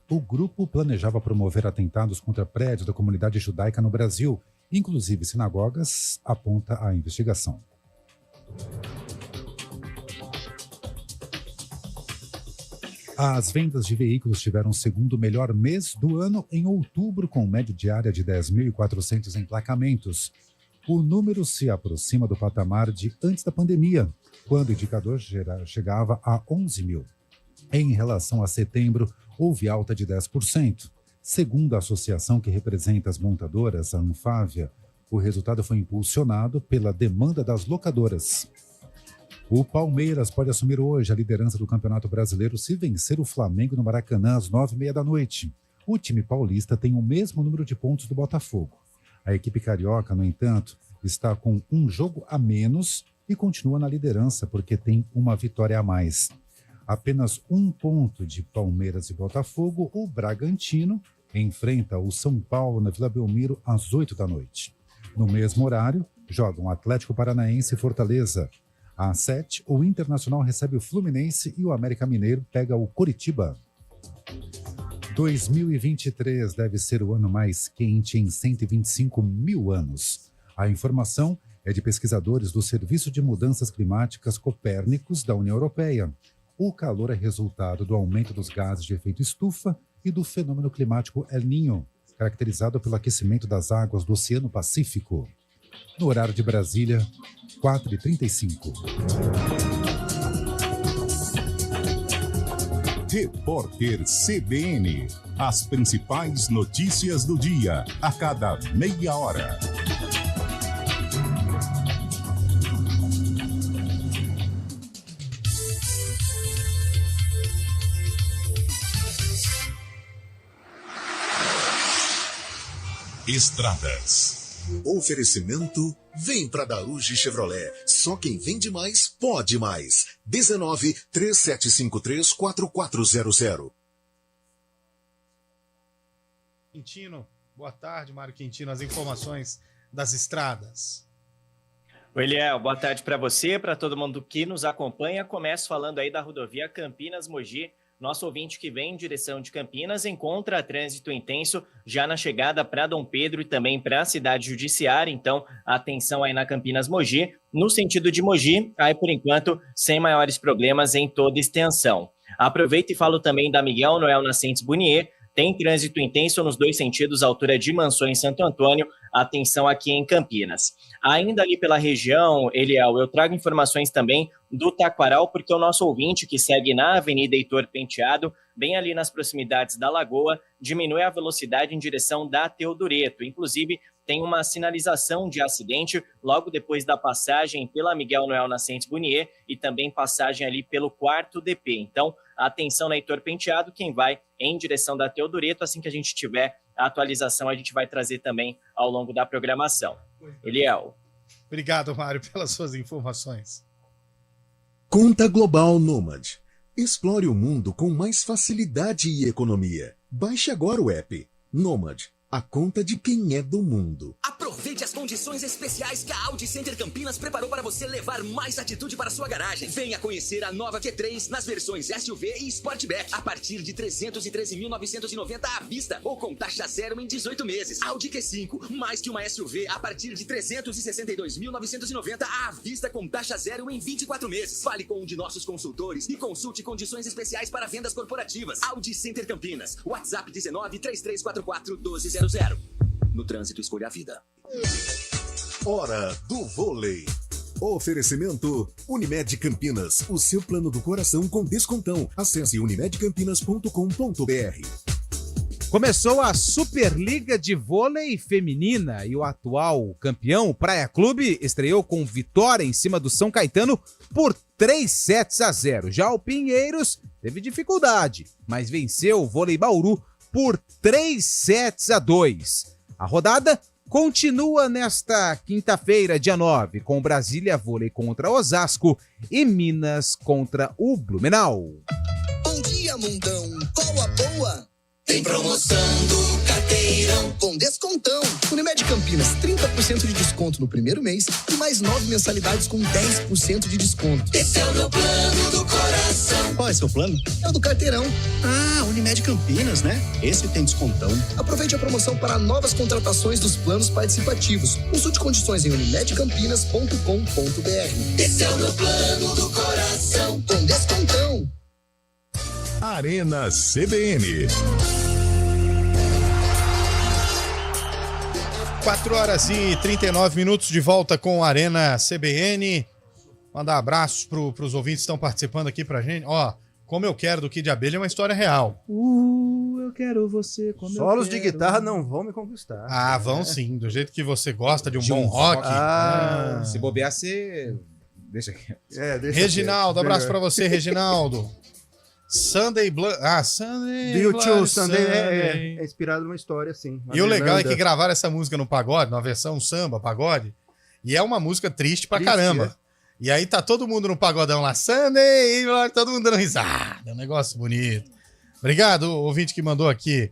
O grupo planejava promover atentados contra prédios da comunidade judaica no Brasil, inclusive sinagogas, aponta a investigação. As vendas de veículos tiveram o segundo melhor mês do ano em outubro, com média diária de 10.400 emplacamentos. O número se aproxima do patamar de antes da pandemia, quando o indicador chegava a 11 mil. Em relação a setembro, houve alta de 10%. Segundo a associação que representa as montadoras, a Anfávia, o resultado foi impulsionado pela demanda das locadoras. O Palmeiras pode assumir hoje a liderança do Campeonato Brasileiro se vencer o Flamengo no Maracanã às 9h30 da noite. O time paulista tem o mesmo número de pontos do Botafogo. A equipe carioca, no entanto, está com um jogo a menos e continua na liderança porque tem uma vitória a mais. Apenas 1 ponto de Palmeiras e Botafogo, o Bragantino enfrenta o São Paulo na Vila Belmiro às 8 da noite. No mesmo horário, jogam Atlético Paranaense e Fortaleza. Às 7, o Internacional recebe o Fluminense e o América Mineiro pega o Coritiba. 2023 deve ser o ano mais quente em 125 mil anos. A informação é de pesquisadores do Serviço de Mudanças Climáticas Copérnicos da União Europeia. O calor é resultado do aumento dos gases de efeito estufa e do fenômeno climático El Niño, caracterizado pelo aquecimento das águas do Oceano Pacífico. No horário de Brasília, 4h35. Repórter CBN. As principais notícias do dia, a cada meia hora. Estradas. Oferecimento, vem pra Daruge Chevrolet. Só quem vende mais, pode mais. 19-3753-4400. Quintino, boa tarde, Mário Quintino. As informações das estradas. Oi, Eliel, boa tarde para você, para todo mundo que nos acompanha. Começo falando aí da rodovia Campinas-Mogi. Nosso ouvinte que vem em direção de Campinas encontra trânsito intenso já na chegada para Dom Pedro e também para a cidade judiciária. Então, atenção aí na Campinas-Mogi. No sentido de Mogi, aí por enquanto, sem maiores problemas em toda extensão. Aproveito e falo também da Miguel Noel Nascentes Bunier. Tem trânsito intenso nos 2 sentidos, altura de Mansões Santo Antônio. Atenção aqui em Campinas. Ainda ali pela região, Eliel, eu trago informações também do Taquaral, porque o nosso ouvinte que segue na Avenida Heitor Penteado, bem ali nas proximidades da Lagoa, diminui a velocidade em direção da Teodoreto. Inclusive, tem uma sinalização de acidente logo depois da passagem pela Miguel Noel Nascentes Bunier e também passagem ali pelo 4º DP. Então, atenção na Heitor Penteado, quem vai em direção da Teodoreto. Assim que a gente tiver a atualização, a gente vai trazer também ao longo da programação. Eliel. Obrigado, Mário, pelas suas informações. Conta Global Nômade. Explore o mundo com mais facilidade e economia. Baixe agora o app Nômade, a conta de quem é do mundo. Aproveite as condições especiais que a Audi Center Campinas preparou para você levar mais atitude para sua garagem. Venha conhecer a nova Q3 nas versões SUV e Sportback a partir de 313.990 à vista ou com taxa zero em 18 meses. Audi Q5, mais que uma SUV a partir de 362.990 à vista com taxa zero em 24 meses. Fale com um de nossos consultores e consulte condições especiais para vendas corporativas. Audi Center Campinas. WhatsApp 19 3344 1200. No trânsito, escolha a vida. Hora do vôlei. Oferecimento Unimed Campinas, o seu plano do coração com descontão. Acesse unimedcampinas.com.br. Começou a Superliga de Vôlei Feminina e o atual campeão, o Praia Clube, estreou com vitória em cima do São Caetano por 3-0. Já o Pinheiros teve dificuldade, mas venceu o Vôlei Bauru por 3-2. A rodada continua nesta quinta-feira, dia 9, com Brasília Vôlei contra Osasco e Minas contra o Blumenau. Bom dia, mundão. Qual a boa? Tem promoção do Carteirão com descontão. Unimed Campinas, 30% de desconto no primeiro mês e mais 9 mensalidades com 10% de desconto. Esse é o meu plano do coração. Qual é seu plano? É o do Carteirão. Ah, Unimed Campinas, né? Esse tem descontão. Aproveite a promoção para novas contratações dos planos participativos. Consulte condições em unimedcampinas.com.br. Esse é o meu plano do coração com descontão. Arena CBN. 4h39 de volta com a Arena CBN. Mandar abraços para os ouvintes que estão participando aqui pra gente. Ó, Como Eu Quero do Kid Abelha é uma história real. Eu quero você como Solos eu quero. de guitarra não vão me conquistar. Ah, vão sim. Do jeito que você gosta de um bom rock. Se bobear, você... Deixa aqui. Reginaldo, abraço pra você, Reginaldo. Sunday Blood. Sunday Do YouTube, Blood Sunday é inspirado numa história, assim. E o legal é que gravaram essa música no pagode, numa versão samba, pagode, e é uma música triste pra caramba. E aí tá todo mundo no pagodão lá, Sunday, todo mundo dando risada, é um negócio bonito. Obrigado, o ouvinte que mandou aqui.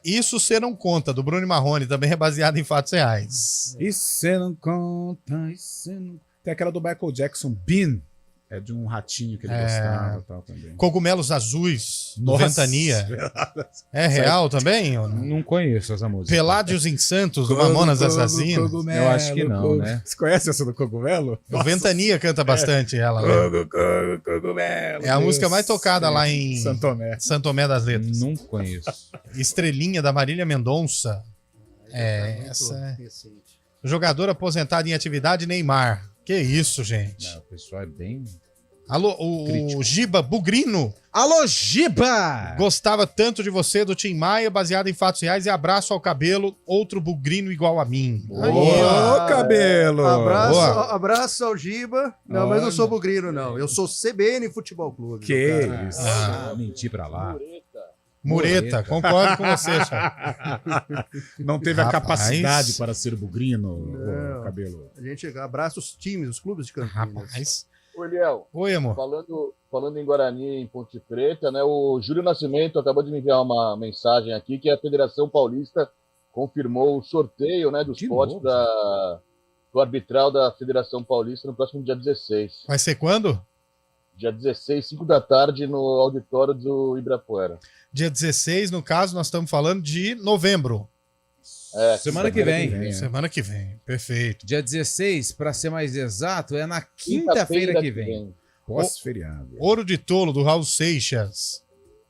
Isso Você Não Conta, do Bruno Marrone, também é baseado em fatos reais. Isso você não conta, isso você não... Tem aquela do Michael Jackson, Bean. É de um ratinho que ele gostava e tal também. Cogumelos Azuis, do Ventania. É real também? Ou não? Não conheço essa música. Peládios em Santos, do Mamonas Assassinas. Eu acho que não, né? Você conhece essa do Cogumelo? O Ventania canta bastante ela. Cogumelo. É a música mais tocada lá em Santo Tomé das Letras. Não conheço. Estrelinha, da Marília Mendonça. Essa é... Jogador aposentado em atividade, Neymar. Que isso, gente. Não, o pessoal é bem... Alô, o Giba Bugrino. Alô, Giba! Gostava tanto de você, do Tim Maia, baseado em fatos reais, e abraço ao Cabelo, outro bugrino igual a mim. Ô, Cabelo! Abraço ao Giba. Não, mas eu não sou bugrino, não. Eu sou CBN Futebol Clube. Que isso? Mentir pra lá. Mureta, concordo com você, Thiago. Não teve a capacidade para ser bugrino, Cabelo. A gente abraça os times, os clubes de Campinas. Oi, Liel. Oi, amor. Falando em Guarani, em Ponte Preta, né? O Júlio Nascimento acabou de me enviar uma mensagem aqui que a Federação Paulista confirmou o sorteio, né, dos potes do arbitral da Federação Paulista no próximo dia 16. Vai ser quando? Dia 16, 5 da tarde, no auditório do Ibirapuera. Dia 16, no caso, nós estamos falando de novembro. Semana que vem. Semana que vem, perfeito. Dia 16, para ser mais exato, é na quinta-feira que vem. Pós-feriado. Ouro de Tolo, do Raul Seixas.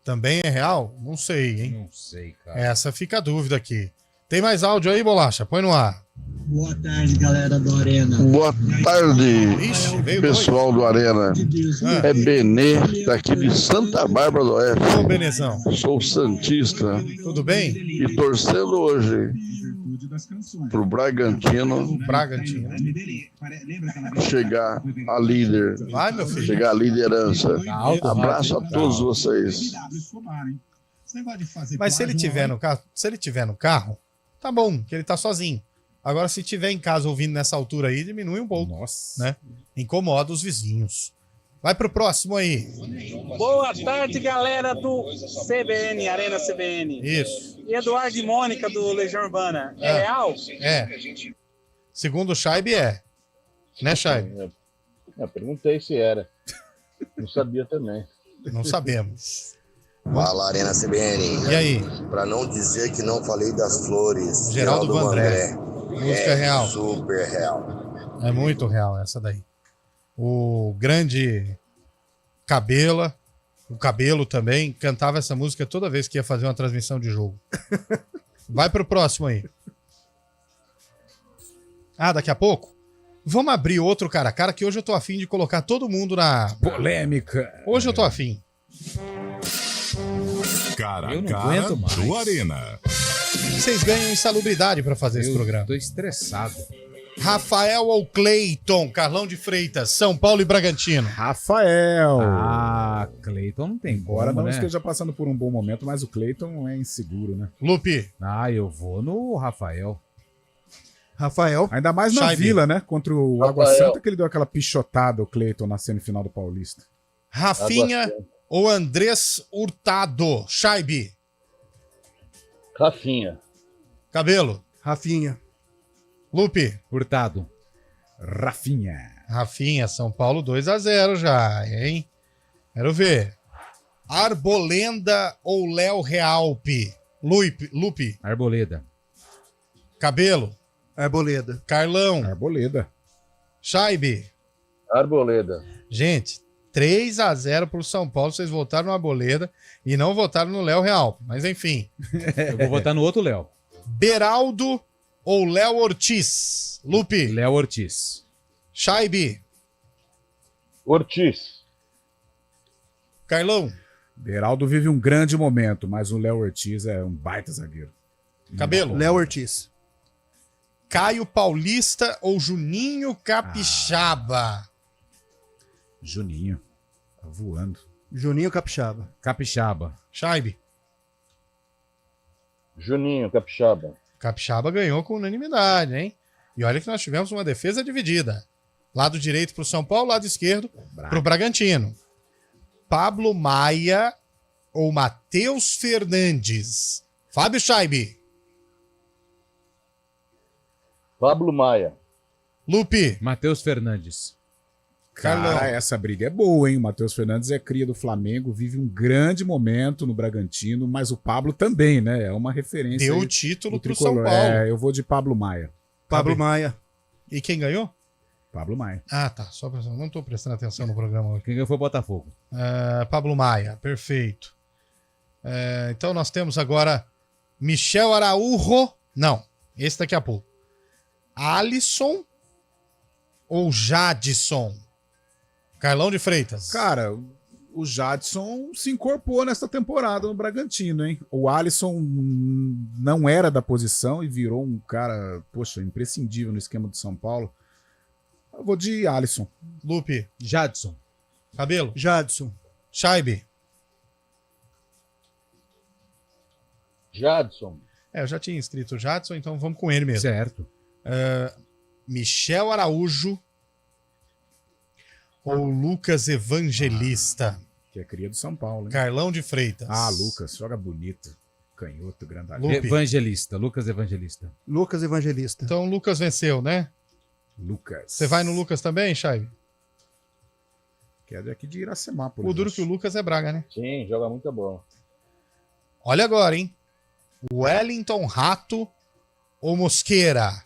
Também é real? Não sei, hein? Não sei, cara. Essa fica a dúvida aqui. Tem mais áudio aí, Bolacha? Põe no ar. Boa tarde, galera do Arena. Boa tarde, pessoal do Arena. É Benê, daqui de Santa Bárbara do Oeste. Ô, Benezão. Sou santista. Tudo bem? E torcendo hoje pro Bragantino chegar a líder. Vai, meu filho. Chegar à liderança. Abraço a todos vocês. Mas se ele tiver no carro, tá bom, que ele tá sozinho. Agora, se tiver em casa ouvindo nessa altura aí, diminui um pouco. Nossa. Né? Incomoda os vizinhos. Vai pro próximo aí. Boa tarde, galera do CBN, Arena CBN. Isso. E Eduardo e Mônica, do Legião Urbana. É real? É. Segundo o Scheibe, é. Né, Scheibe? Eu perguntei se era. Não sabia também. Não sabemos. Fala, Arena CBN. E aí? Pra não dizer que não falei das flores. Geraldo Vandré. Música real. Super real. É muito real essa daí. O grande Cabela, o Cabelo também, cantava essa música toda vez que ia fazer uma transmissão de jogo. Vai pro próximo aí. Ah, daqui a pouco? Vamos abrir outro cara a cara, que hoje eu tô afim de colocar todo mundo na... Polêmica. Hoje eu tô afim. Cara Eu a não cara aguento mais. do Arena. Vocês ganham insalubridade pra fazer esse programa. Tô estressado. Rafael ou Cleiton? Carlão de Freitas, São Paulo e Bragantino. Rafael. Ah, Cleiton não tem como, Embora não né? esteja passando por um bom momento, mas o Cleiton é inseguro, né? Lupe. Ah, eu vou no Rafael. Rafael. Ainda mais na Chaibe. Vila, né? Contra o Água Rafael. Santa, que ele deu aquela pichotada, o Cleiton, na semifinal do Paulista. Rafinha Água Santa. ou Andrés Hurtado? Chaibe. Rafinha. Cabelo. Rafinha. Lupe. Hurtado. Rafinha. Rafinha, São Paulo 2-0 já, hein? Quero ver. Arbolenda ou Léo Realpe? Lupe. Arboleda. Cabelo. Arboleda. Carlão. Arboleda. Chaibe. Arboleda. Gente, 3-0 pro São Paulo. Vocês votaram no Arboleda e não votaram no Léo Realpe. Mas enfim. Eu vou votar no outro Léo. Beraldo ou Léo Ortiz? Lupe. Léo Ortiz. Chaibe. Ortiz. Carlão. Beraldo vive um grande momento, mas o Léo Ortiz é um baita zagueiro. Cabelo. Léo Ortiz. Caio Paulista ou Juninho Capixaba? Juninho. Tá voando. Juninho Capixaba. Capixaba. Chaibe. Juninho, Capixaba. Capixaba ganhou com unanimidade, hein? E olha que nós tivemos uma defesa dividida. Lado direito pro São Paulo, lado esquerdo pro Bragantino. Pablo Maia ou Matheus Fernandes? Fábio Chaibe. Pablo Maia. Lupe. Matheus Fernandes. Carlão. Cara, essa briga é boa, hein? O Matheus Fernandes é cria do Flamengo, vive um grande momento no Bragantino, mas o Pablo também, né? É uma referência. Deu aí o título do pro São tricolor. Paulo. É, eu vou de Pablo Maia. Pablo Maia. E quem ganhou? Pablo Maia. Ah, tá. Só pra... Não tô prestando atenção no programa hoje. Quem ganhou foi o Botafogo. Pablo Maia, perfeito. Então nós temos agora Michel Araújo. Não, esse daqui a pouco. Alisson ou Jadson? Carlão de Freitas. Cara, o Jadson se incorporou nessa temporada no Bragantino, hein? O Alisson não era da posição e virou um cara, poxa, imprescindível no esquema do São Paulo. Eu vou de Alisson. Lupe. Jadson. Cabelo. Jadson. Chaibe. Jadson. Eu já tinha inscrito o Jadson, então vamos com ele mesmo. Certo. Michel Araújo ou Lucas Evangelista? Que é cria do São Paulo, hein? Carlão de Freitas. Ah, Lucas, joga bonito. Canhoto, grandalhão. Evangelista. Lucas Evangelista. Lucas Evangelista. Então o Lucas venceu, né? Lucas. Você vai no Lucas também, Chaibe? Que é daqui de Iracemápolis. O duro que o Lucas é Braga, né? Sim, joga muita bola. Olha agora, hein? Wellington Rato ou Mosqueira?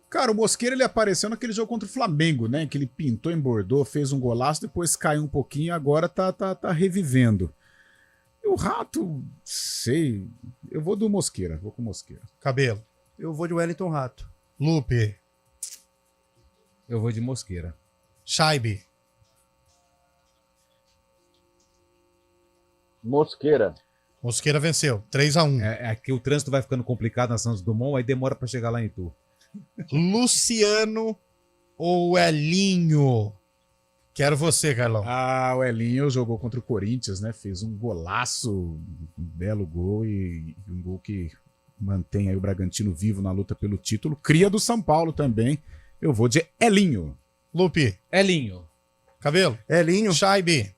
Cara, o Mosqueira ele apareceu naquele jogo contra o Flamengo, né? Que ele pintou, embordou, fez um golaço, depois caiu um pouquinho e agora tá revivendo. E o Rato, sei. Eu vou do Mosqueira, vou com o Mosqueira. Cabelo. Eu vou de Wellington Rato. Lupe. Eu vou de Mosqueira. Chaibe. Mosqueira. Mosqueira venceu. 3-1. É que o trânsito vai ficando complicado na Santos Dumont, aí demora pra chegar lá em Itu. Luciano ou Elinho? Quero você, Carlão. Ah, o Elinho jogou contra o Corinthians, né? Fez um golaço, um belo gol e um gol que mantém aí o Bragantino vivo na luta pelo título. Cria do São Paulo também. Eu vou de Elinho. Lupe. Elinho. Cabelo. Elinho. Chaibe.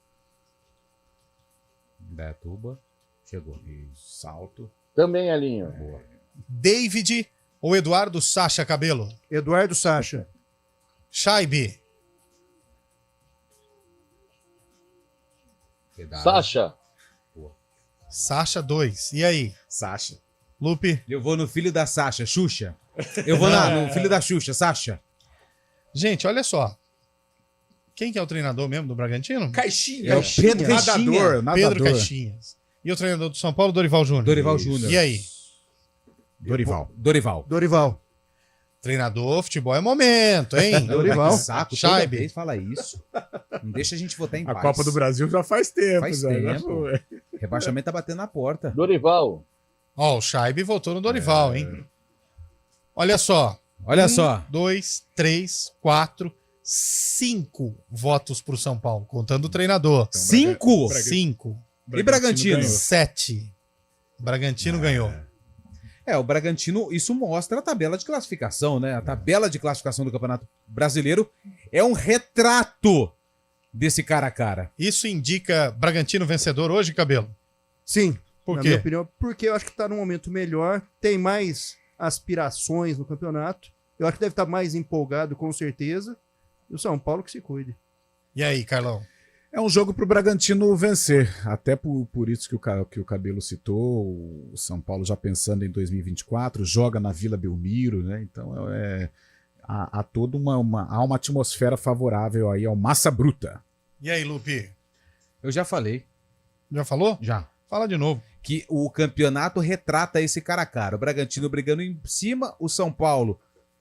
Datuba. Chegou. E salto. Também Elinho. Boa. David ou Eduardo Sacha, Cabelo? Eduardo Sacha. Chaibe. Sacha. Sacha 2. E aí? Sacha. Lupe. Eu vou no filho da Sacha, Xuxa. Eu vou no filho da Xuxa, Sacha. Gente, olha só. Quem que é o treinador mesmo do Bragantino? Caixinha. É o Pedro Caixinha. Pedro Caixinhas. E o treinador do São Paulo, Dorival Júnior. Dorival Júnior. E aí? Dorival. Dorival. Dorival. Treinador, futebol é momento, hein? Dorival. Saco, toda Scheibe. vez fala isso. Não deixa a gente votar em A paz. Copa do Brasil já faz tempo. Faz já, tempo. já foi. Rebaixamento tá batendo na porta. Dorival. Ó, o Scheibe votou no Dorival, hein? Olha só. Olha só. 2, 3, 4, 5 votos pro São Paulo, contando o treinador. Então, 5? 5. E Bragantino? 7. Bragantino ganhou. O Bragantino, isso mostra a tabela de classificação, né? A tabela de classificação do Campeonato Brasileiro é um retrato desse cara a cara. Isso indica Bragantino vencedor hoje, Cabelo? Sim. Por na quê? minha opinião, porque eu acho que tá num momento melhor, tem mais aspirações no campeonato. Eu acho que deve estar mais empolgado, com certeza. E o São Paulo que se cuide. E aí, Carlão? É um jogo pro Bragantino vencer. Até por isso que o Cabelo citou. O São Paulo já pensando em 2024, joga na Vila Belmiro, né? Então há toda há uma atmosfera favorável aí ao Massa Bruta. E aí, Lupi? Eu já falei. Já falou? Já. Fala de novo. Que o campeonato retrata esse cara a cara. O Bragantino brigando em cima, o São Paulo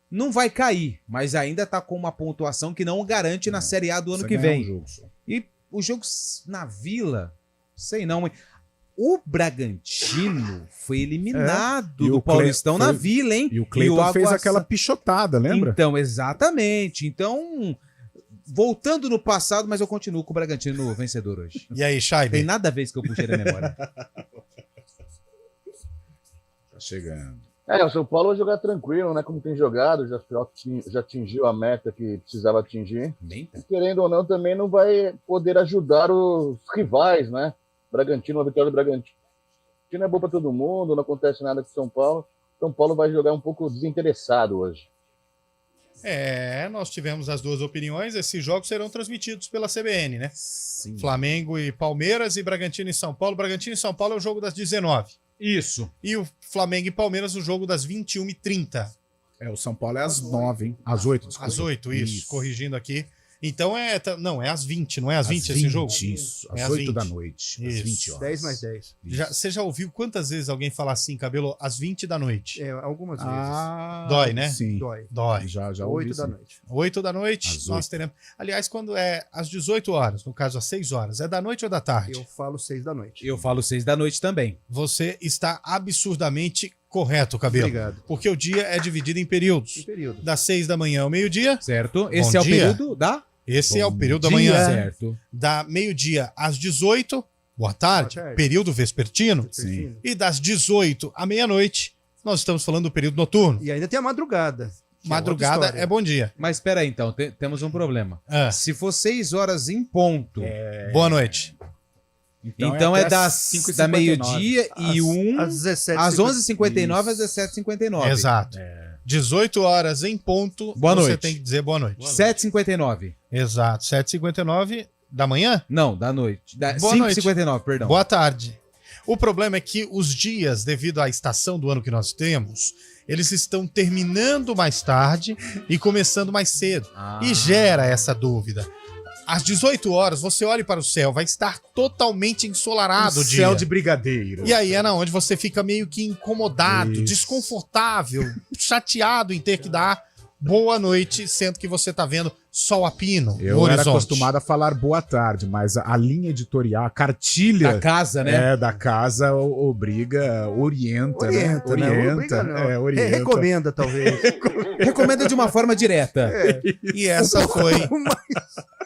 não vai cair, mas ainda tá com uma pontuação que não garante na Série A do ano que vem. E o jogo na Vila, sei não, mas o Bragantino foi eliminado do Paulistão na Vila, hein? E o Cleiton fez aquela pichotada, lembra? Então, exatamente. Então, voltando no passado, mas eu continuo com o Bragantino vencedor hoje. E aí, Scheibe? Tem nada a ver que eu puxei da memória. Tá chegando. O São Paulo vai jogar tranquilo, né? Como tem jogado, já atingiu a meta que precisava atingir. E, querendo ou não, também não vai poder ajudar os rivais, né? Bragantino, uma vitória do Bragantino é boa para todo mundo, não acontece nada com o São Paulo. São Paulo vai jogar um pouco desinteressado hoje. Nós tivemos as duas opiniões. Esses jogos serão transmitidos pela CBN, né? Sim. Flamengo e Palmeiras e Bragantino e São Paulo. Bragantino e São Paulo é o jogo das 19. Isso. E o Flamengo e Palmeiras o jogo das 21h30. O São Paulo é às 9, hein? Às 8, desculpa. Às 8, isso. Corrigindo aqui. Então não, é às 20, não é às 20 esse jogo? Isso, às às 8 20. da noite, às 20 horas. 10 mais 10. Você já ouviu quantas vezes alguém falar assim, Cabelo, às 20 da noite? Algumas vezes. Dói, né? Sim. Dói. Já 8 da noite. 8 da noite, Às nós 8. teremos... Aliás, quando é às 18 horas, no caso às 6 horas, é da noite ou da tarde? Eu falo 6 da noite. Eu falo 6 da noite também. Você está absurdamente correto, Cabelo. Obrigado. Porque o dia é dividido em períodos. Em período. Das 6 da manhã ao meio-dia. Certo. Bom Esse é o dia. período da... Esse é o Bom período da dia. manhã. Certo. Da meio-dia às 18, boa tarde, Boa tarde. período vespertino. Sim. E das 18 à meia-noite, nós estamos falando do período noturno. E ainda tem a madrugada. que é Madrugada outra história. é bom dia. Mas espera aí, então, temos um problema. Se for 6 horas em ponto... Boa noite. Então é das da meio-dia e às 17h59. às 11h59 às 17h59. Exato. 18 horas em ponto, Boa você noite. tem que dizer boa noite. 7h59. Exato. 7h59 da manhã? Não, da noite. Boa noite. 5h59, perdão. Boa tarde. O problema é que os dias, devido à estação do ano que nós temos, eles estão terminando mais tarde e começando mais cedo. E gera essa dúvida. Às 18 horas, você olha para o céu, vai estar totalmente ensolarado o dia. Céu de brigadeiro. E aí é na onde você fica meio que incomodado, desconfortável, chateado em ter que dar boa noite, sendo que você tá vendo sol a pino Eu no era horizonte. acostumado a falar boa tarde, mas a linha editorial, a cartilha Da casa, né? Da casa obriga, orienta, né? Não obriga, não. Orienta. Recomenda, talvez. Recomenda de uma forma direta. E essa foi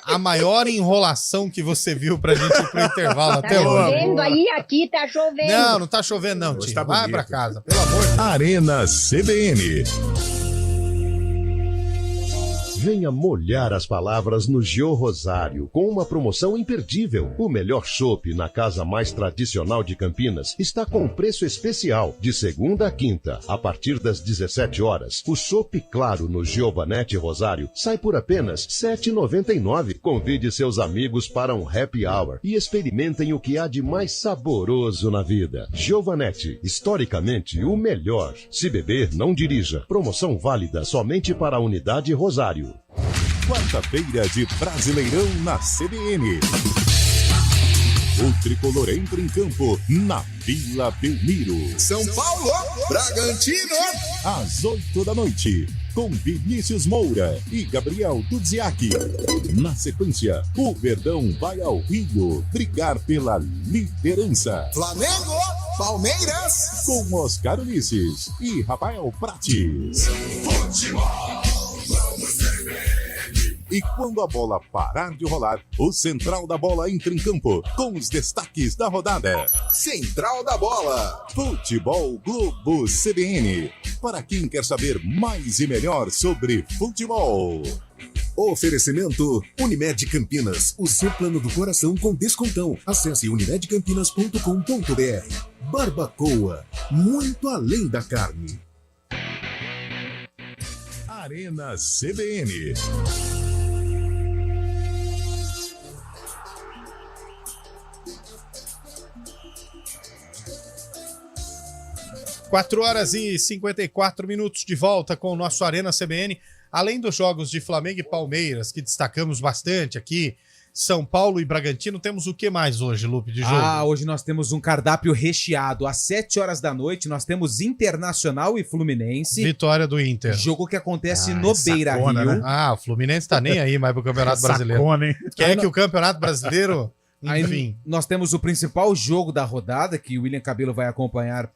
a maior enrolação que você viu pra gente ir pro intervalo até hoje. Chovendo aí, aqui tá chovendo. Não tá chovendo não, tio. tá Vai bonito. pra casa, pelo amor de Deus. Arena CBN. Venha molhar as palavras no Geo Rosário com uma promoção imperdível. O melhor chopp na casa mais tradicional de Campinas está com preço especial de segunda a quinta, a partir das 17 horas. O chopp claro no Giovanetti Rosário sai por apenas R$ 7,99. Convide seus amigos para um happy hour e experimentem o que há de mais saboroso na vida. Giovanetti, historicamente o melhor. Se beber, não dirija. Promoção válida somente para a unidade Rosário. Quarta-feira de Brasileirão na CBN. O tricolor entra em campo na Vila Belmiro. São Paulo, Bragantino. às 8 da noite, com Vinícius Moura e Gabriel Dudziak. Na sequência, o Verdão vai ao Rio brigar pela liderança. Flamengo, Palmeiras, Com Oscar Ulisses e Rafael Prates. futebol, vamos CBN. E quando a bola parar de rolar, o Central da Bola entra em campo com os destaques da rodada. Central da Bola. Futebol Globo CBN. Para quem quer saber mais e melhor sobre futebol. Oferecimento Unimed Campinas, o seu plano do coração com descontão. Acesse unimedcampinas.com.br. Barbacoa, muito além da carne. Arena CBN. Quatro horas e 54 minutos de volta com o nosso Arena CBN. Além dos jogos de Flamengo e Palmeiras, que destacamos bastante aqui, São Paulo e Bragantino, temos o que mais hoje, Lupe, de jogo? Hoje nós temos um cardápio recheado. Às 7 horas da noite nós temos Internacional e Fluminense. Vitória do Inter. Jogo que acontece no Beira-Rio. Né? O Fluminense tá nem aí mais pro Campeonato Brasileiro. Hein? Quer que o Campeonato Brasileiro... Enfim. Aí nós temos o principal jogo da rodada, que o William Cabelo vai acompanhar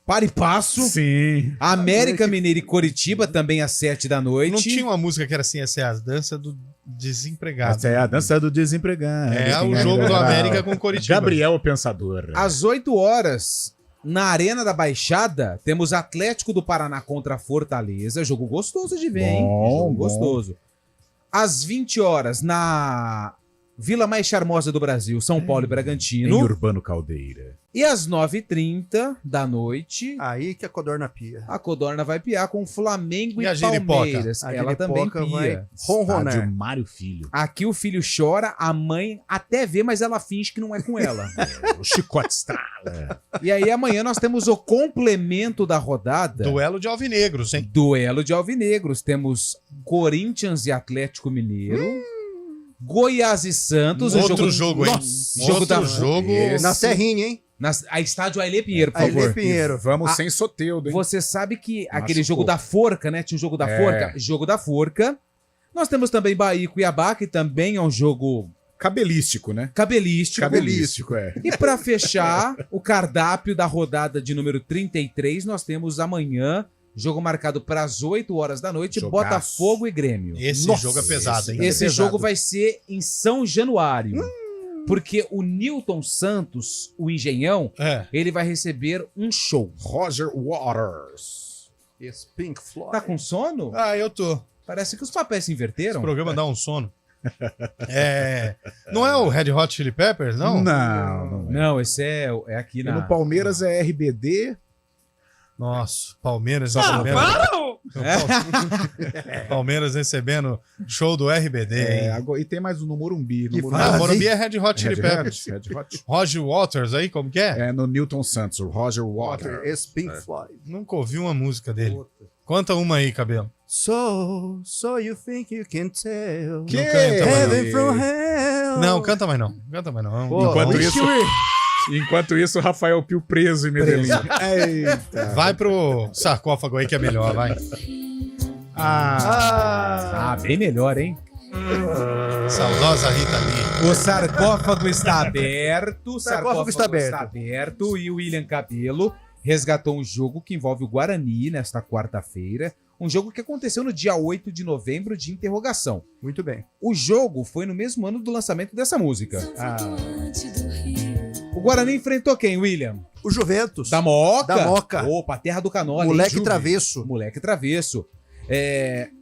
para e passo. Sim. América Mineiro e Coritiba também às 7 da noite. Não tinha uma música que era assim, essa é a dança do desempregado. Essa é a dança do desempregado. É o jogo do América com Coritiba. Gabriel o Pensador. Às 8 horas, na Arena da Baixada, temos Atlético do Paraná contra Fortaleza. Jogo gostoso de ver, hein? Jogo gostoso. Às 20 horas, na Vila mais charmosa do Brasil, São Paulo e Bragantino. Em Urbano Caldeira. E às 9h30 da noite... Aí que a Codorna pia. A Codorna vai piar com Flamengo e a Palmeiras. A Ela também Giripoca pia. vai ronronar. Estádio Mário Filho. Aqui o filho chora, a mãe até vê, mas ela finge que não é com ela. O chicote estrala. E aí amanhã nós temos o complemento da rodada. Duelo de alvinegros, hein? Duelo de alvinegros. Temos Corinthians e Atlético Mineiro. Goiás e Santos. Outro jogo, hein? Jogo jogo. Na Serrinha, hein? A estádio Ailê Pinheiro, por favor. Ailê Pinheiro. Vamos sem Soteldo, hein? Você sabe que aquele jogo da forca, né? Tinha o jogo da forca. Jogo da forca. Nós temos também Bahia e Cuiabá, que também é um jogo... Cabelístico, né? Cabelístico, é. E para fechar o cardápio da rodada de número 33, nós temos amanhã, jogo marcado para as 8 horas da noite, Jogaço. Botafogo e Grêmio. Esse jogo é pesado, hein? Esse jogo vai ser em São Januário. Porque o Newton Santos, o engenhão, ele vai receber um show. Roger Waters. Esse Pink Floyd. Tá com sono? Eu tô. Parece que os papéis se inverteram. Esse programa dá um sono. Não é o Red Hot Chili Peppers, não? Não, esse é aqui E na... no Palmeiras é RBD. Nossa, Palmeiras Palmeiras recebendo show do RBD, hein? E tem mais um no Morumbi. Morumbi é Red Hot Chili Peppers. Red Hot. Roger Waters aí, como que é? É no Newton Santos, o Roger Waters. Esse Pink Floyd. Nunca ouvi uma música dele. Conta uma aí, Cabelo. So you think you can tell. Que? Não canta mais não. Heaven from hell. Não, canta mais não. Canta mais não. Pô, Enquanto isso, o Rafael Pio preso em Medellín. Eita. Vai pro sarcófago aí que é melhor, vai. Bem melhor, hein? Saudosa Rita Lee. O sarcófago está aberto. Sarcófago está aberto. E o William Cabelo resgatou um jogo que envolve o Guarani nesta quarta-feira. Um jogo que aconteceu no dia 8 de novembro de interrogação. Muito bem. O jogo foi no mesmo ano do lançamento dessa música. O Guarani enfrentou quem, William? O Juventus. Da Moca. Da Moca. Opa, terra do Canole. Moleque travesso. Moleque travesso.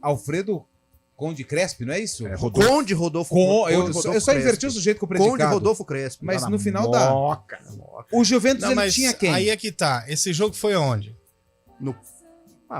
Alfredo Conde Crespi, não é isso? Conde Rodolfo Eu só inverti o sujeito com o predicado. Conde Rodolfo Crespi. Mas no final da... Moca. O Juventus Não, ele tinha quem? Aí é que tá. Esse jogo foi onde?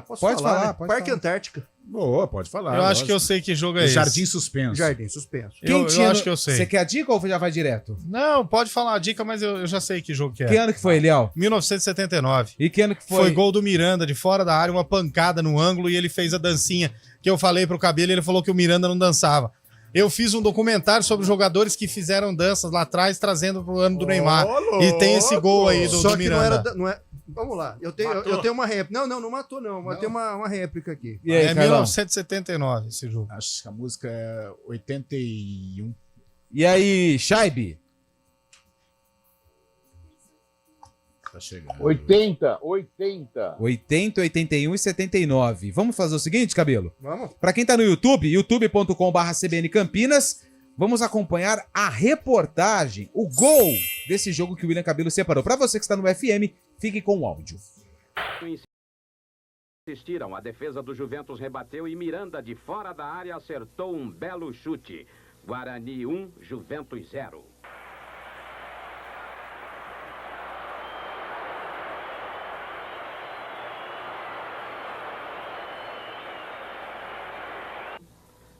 Posso Pode falar, falar, né? pode Parque falar. Antártica. Boa, pode falar. Eu acho que eu sei que jogo é esse. Jardim Suspenso. Jardim Suspenso. Eu acho que eu sei. Você quer a dica ou já vai direto? Não, pode falar a dica, mas eu já sei que jogo que é. Que ano que foi, Eliel? 1979. E que ano que foi? Foi gol do Miranda de fora da área, uma pancada no ângulo e ele fez a dancinha que eu falei pro Cabelo e ele falou que o Miranda não dançava. Eu fiz um documentário sobre jogadores que fizeram danças lá atrás, trazendo pro ano do Neymar. E tem esse gol aí do Só que Miranda. não é... Vamos lá. Eu tenho uma réplica. Não matou, não. Mas tem uma réplica aqui. E aí, é 1979 esse jogo. Acho que a música é 81. E aí, Shaibi? Tá chegando. 80. 80, 81 e 79. Vamos fazer o seguinte, Cabelo? Vamos. Pra quem tá no YouTube, youtube.com/CBN Campinas, vamos acompanhar a reportagem, o gol desse jogo que o William Cabelo separou. Pra você que está no FM, fique com o áudio. Insistiram, a defesa do Juventus rebateu e Miranda, de fora da área, acertou um belo chute. Guarani 1, Juventus 0.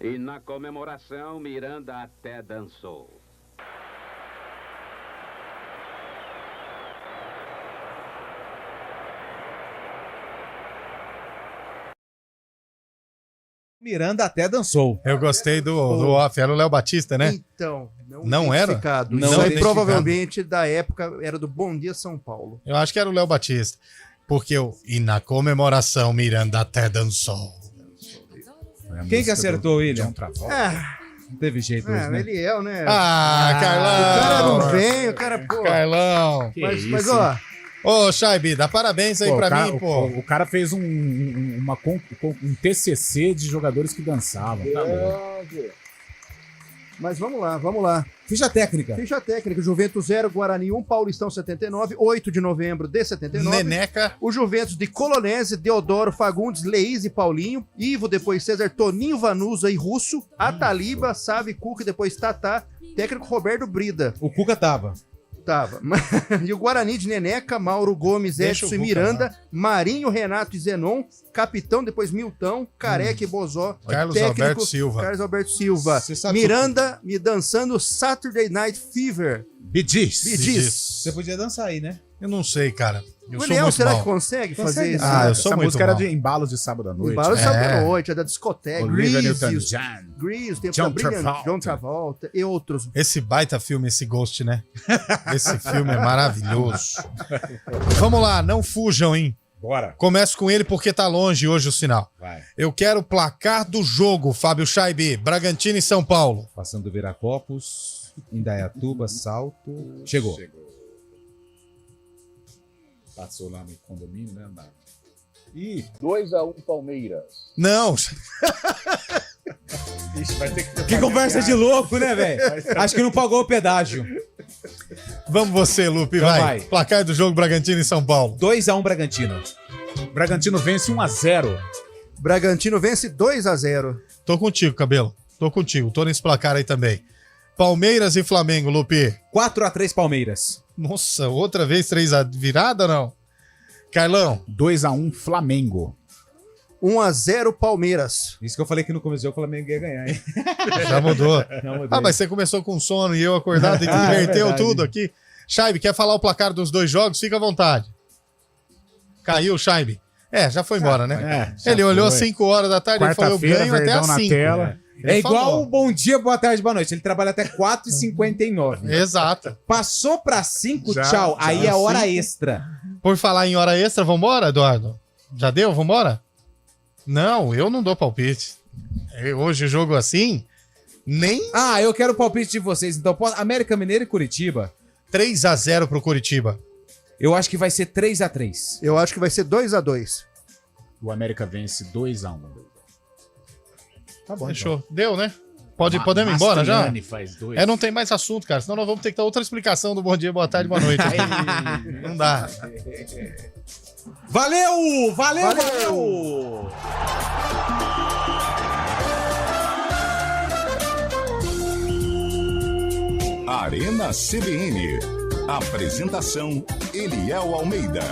E na comemoração, Miranda até dançou. Miranda até dançou. Eu gostei do off. Era o Léo Batista, né? Então, não era? Isso aí provavelmente da época era do Bom Dia São Paulo. Eu acho que era o Léo Batista. Porque e na comemoração, Miranda até dançou. Quem que acertou, William? Não teve jeito hoje, né? Eliel, né? Carlão! O cara não vem, o cara, pô. Carlão! Mas ó... Ô, Shaibi, dá parabéns aí pra mim, pô. O cara fez um TCC de jogadores que dançavam. Tá bom. Mas vamos lá. Ficha técnica. Juventus 0, Guarani 1, Paulistão 79, 8 de novembro de 79. Neneca. O Juventus de Colonese, Deodoro, Fagundes, Leís e Paulinho. Ivo, depois César, Toninho, Vanusa e Russo. Ataliba, Sávio, Cuca e depois Tatá. Técnico Roberto Brida. O Cuca tava. E o Guarani de Neneca, Mauro Gomes, Edson e Miranda, Marinho, Renato e Zenon, capitão, depois Milton, Careca e Bozó, Carlos Alberto Silva. Miranda me dançando Saturday Night Fever. Bidis. Você podia dançar aí, né? Eu não sei, cara. O Eliel, será que consegue fazer isso? Eu sou Essa muito música mal. era de embalos de sábado à noite. Embalos de sábado à noite, é da discoteca. Olivia Newton-John. Grease, Tempo John da Brilliant, Travolta. John Travolta e outros. Esse baita filme, esse Ghost, né? Esse filme é maravilhoso. Vamos lá, não fujam, hein? Bora. Começo com ele porque tá longe hoje o sinal. Vai. Eu quero o placar do jogo, Fábio Shaibi. Bragantino e São Paulo. Passando Viracopos, Indaiatuba, Salto. Chegou. Passou lá no condomínio, né? E 2-1 Palmeiras. Não. Ixi, vai ter Que conversa de louco, né, velho? Acho que não pagou o pedágio. Vamos você, Lupe, Então vai. vai. Placar do jogo Bragantino e São Paulo. 2-1 Bragantino. Bragantino vence 1-0. Bragantino vence 2-0. Tô contigo, Cabelo. Tô contigo. Tô nesse placar aí também. Palmeiras e Flamengo, Lupe. 4-3 Palmeiras. Nossa, outra vez 3-1 virada ou não? Carlão. 2-1 Flamengo. 1-0 Palmeiras. Isso que eu falei que no começo do jogo o Flamengo ia ganhar, hein? Já mudou. Já mudei. Mas você começou com sono e eu acordado e inverteu verdade. tudo aqui. Shaibi, quer falar o placar dos dois jogos? Fica à vontade. Caiu o Shaibi. Já foi embora, né? Ele olhou às 5 horas da tarde e falou, eu ganho até às 5. É igual o bom dia, boa tarde, boa noite. Ele trabalha até 4h59. Exato. Passou pra 5, tchau. Aí é hora extra. Por falar em hora extra, vambora, Eduardo? Já deu? Vambora? Não, eu não dou palpite. Hoje jogo assim, nem... Eu quero o palpite de vocês. Então, América Mineiro e Curitiba. 3-0 pro Curitiba. Eu acho que vai ser 3-3. Eu acho que vai ser 2-2. O América vence 2-1. Tá bom, fechou. Deu, né? Podemos ir embora já? Faz 2. Não tem mais assunto, cara. Senão nós vamos ter que dar outra explicação do bom dia, boa tarde, boa noite. Não dá. Valeu! Valeu! Arena CBN. Apresentação: Eliel Almeida.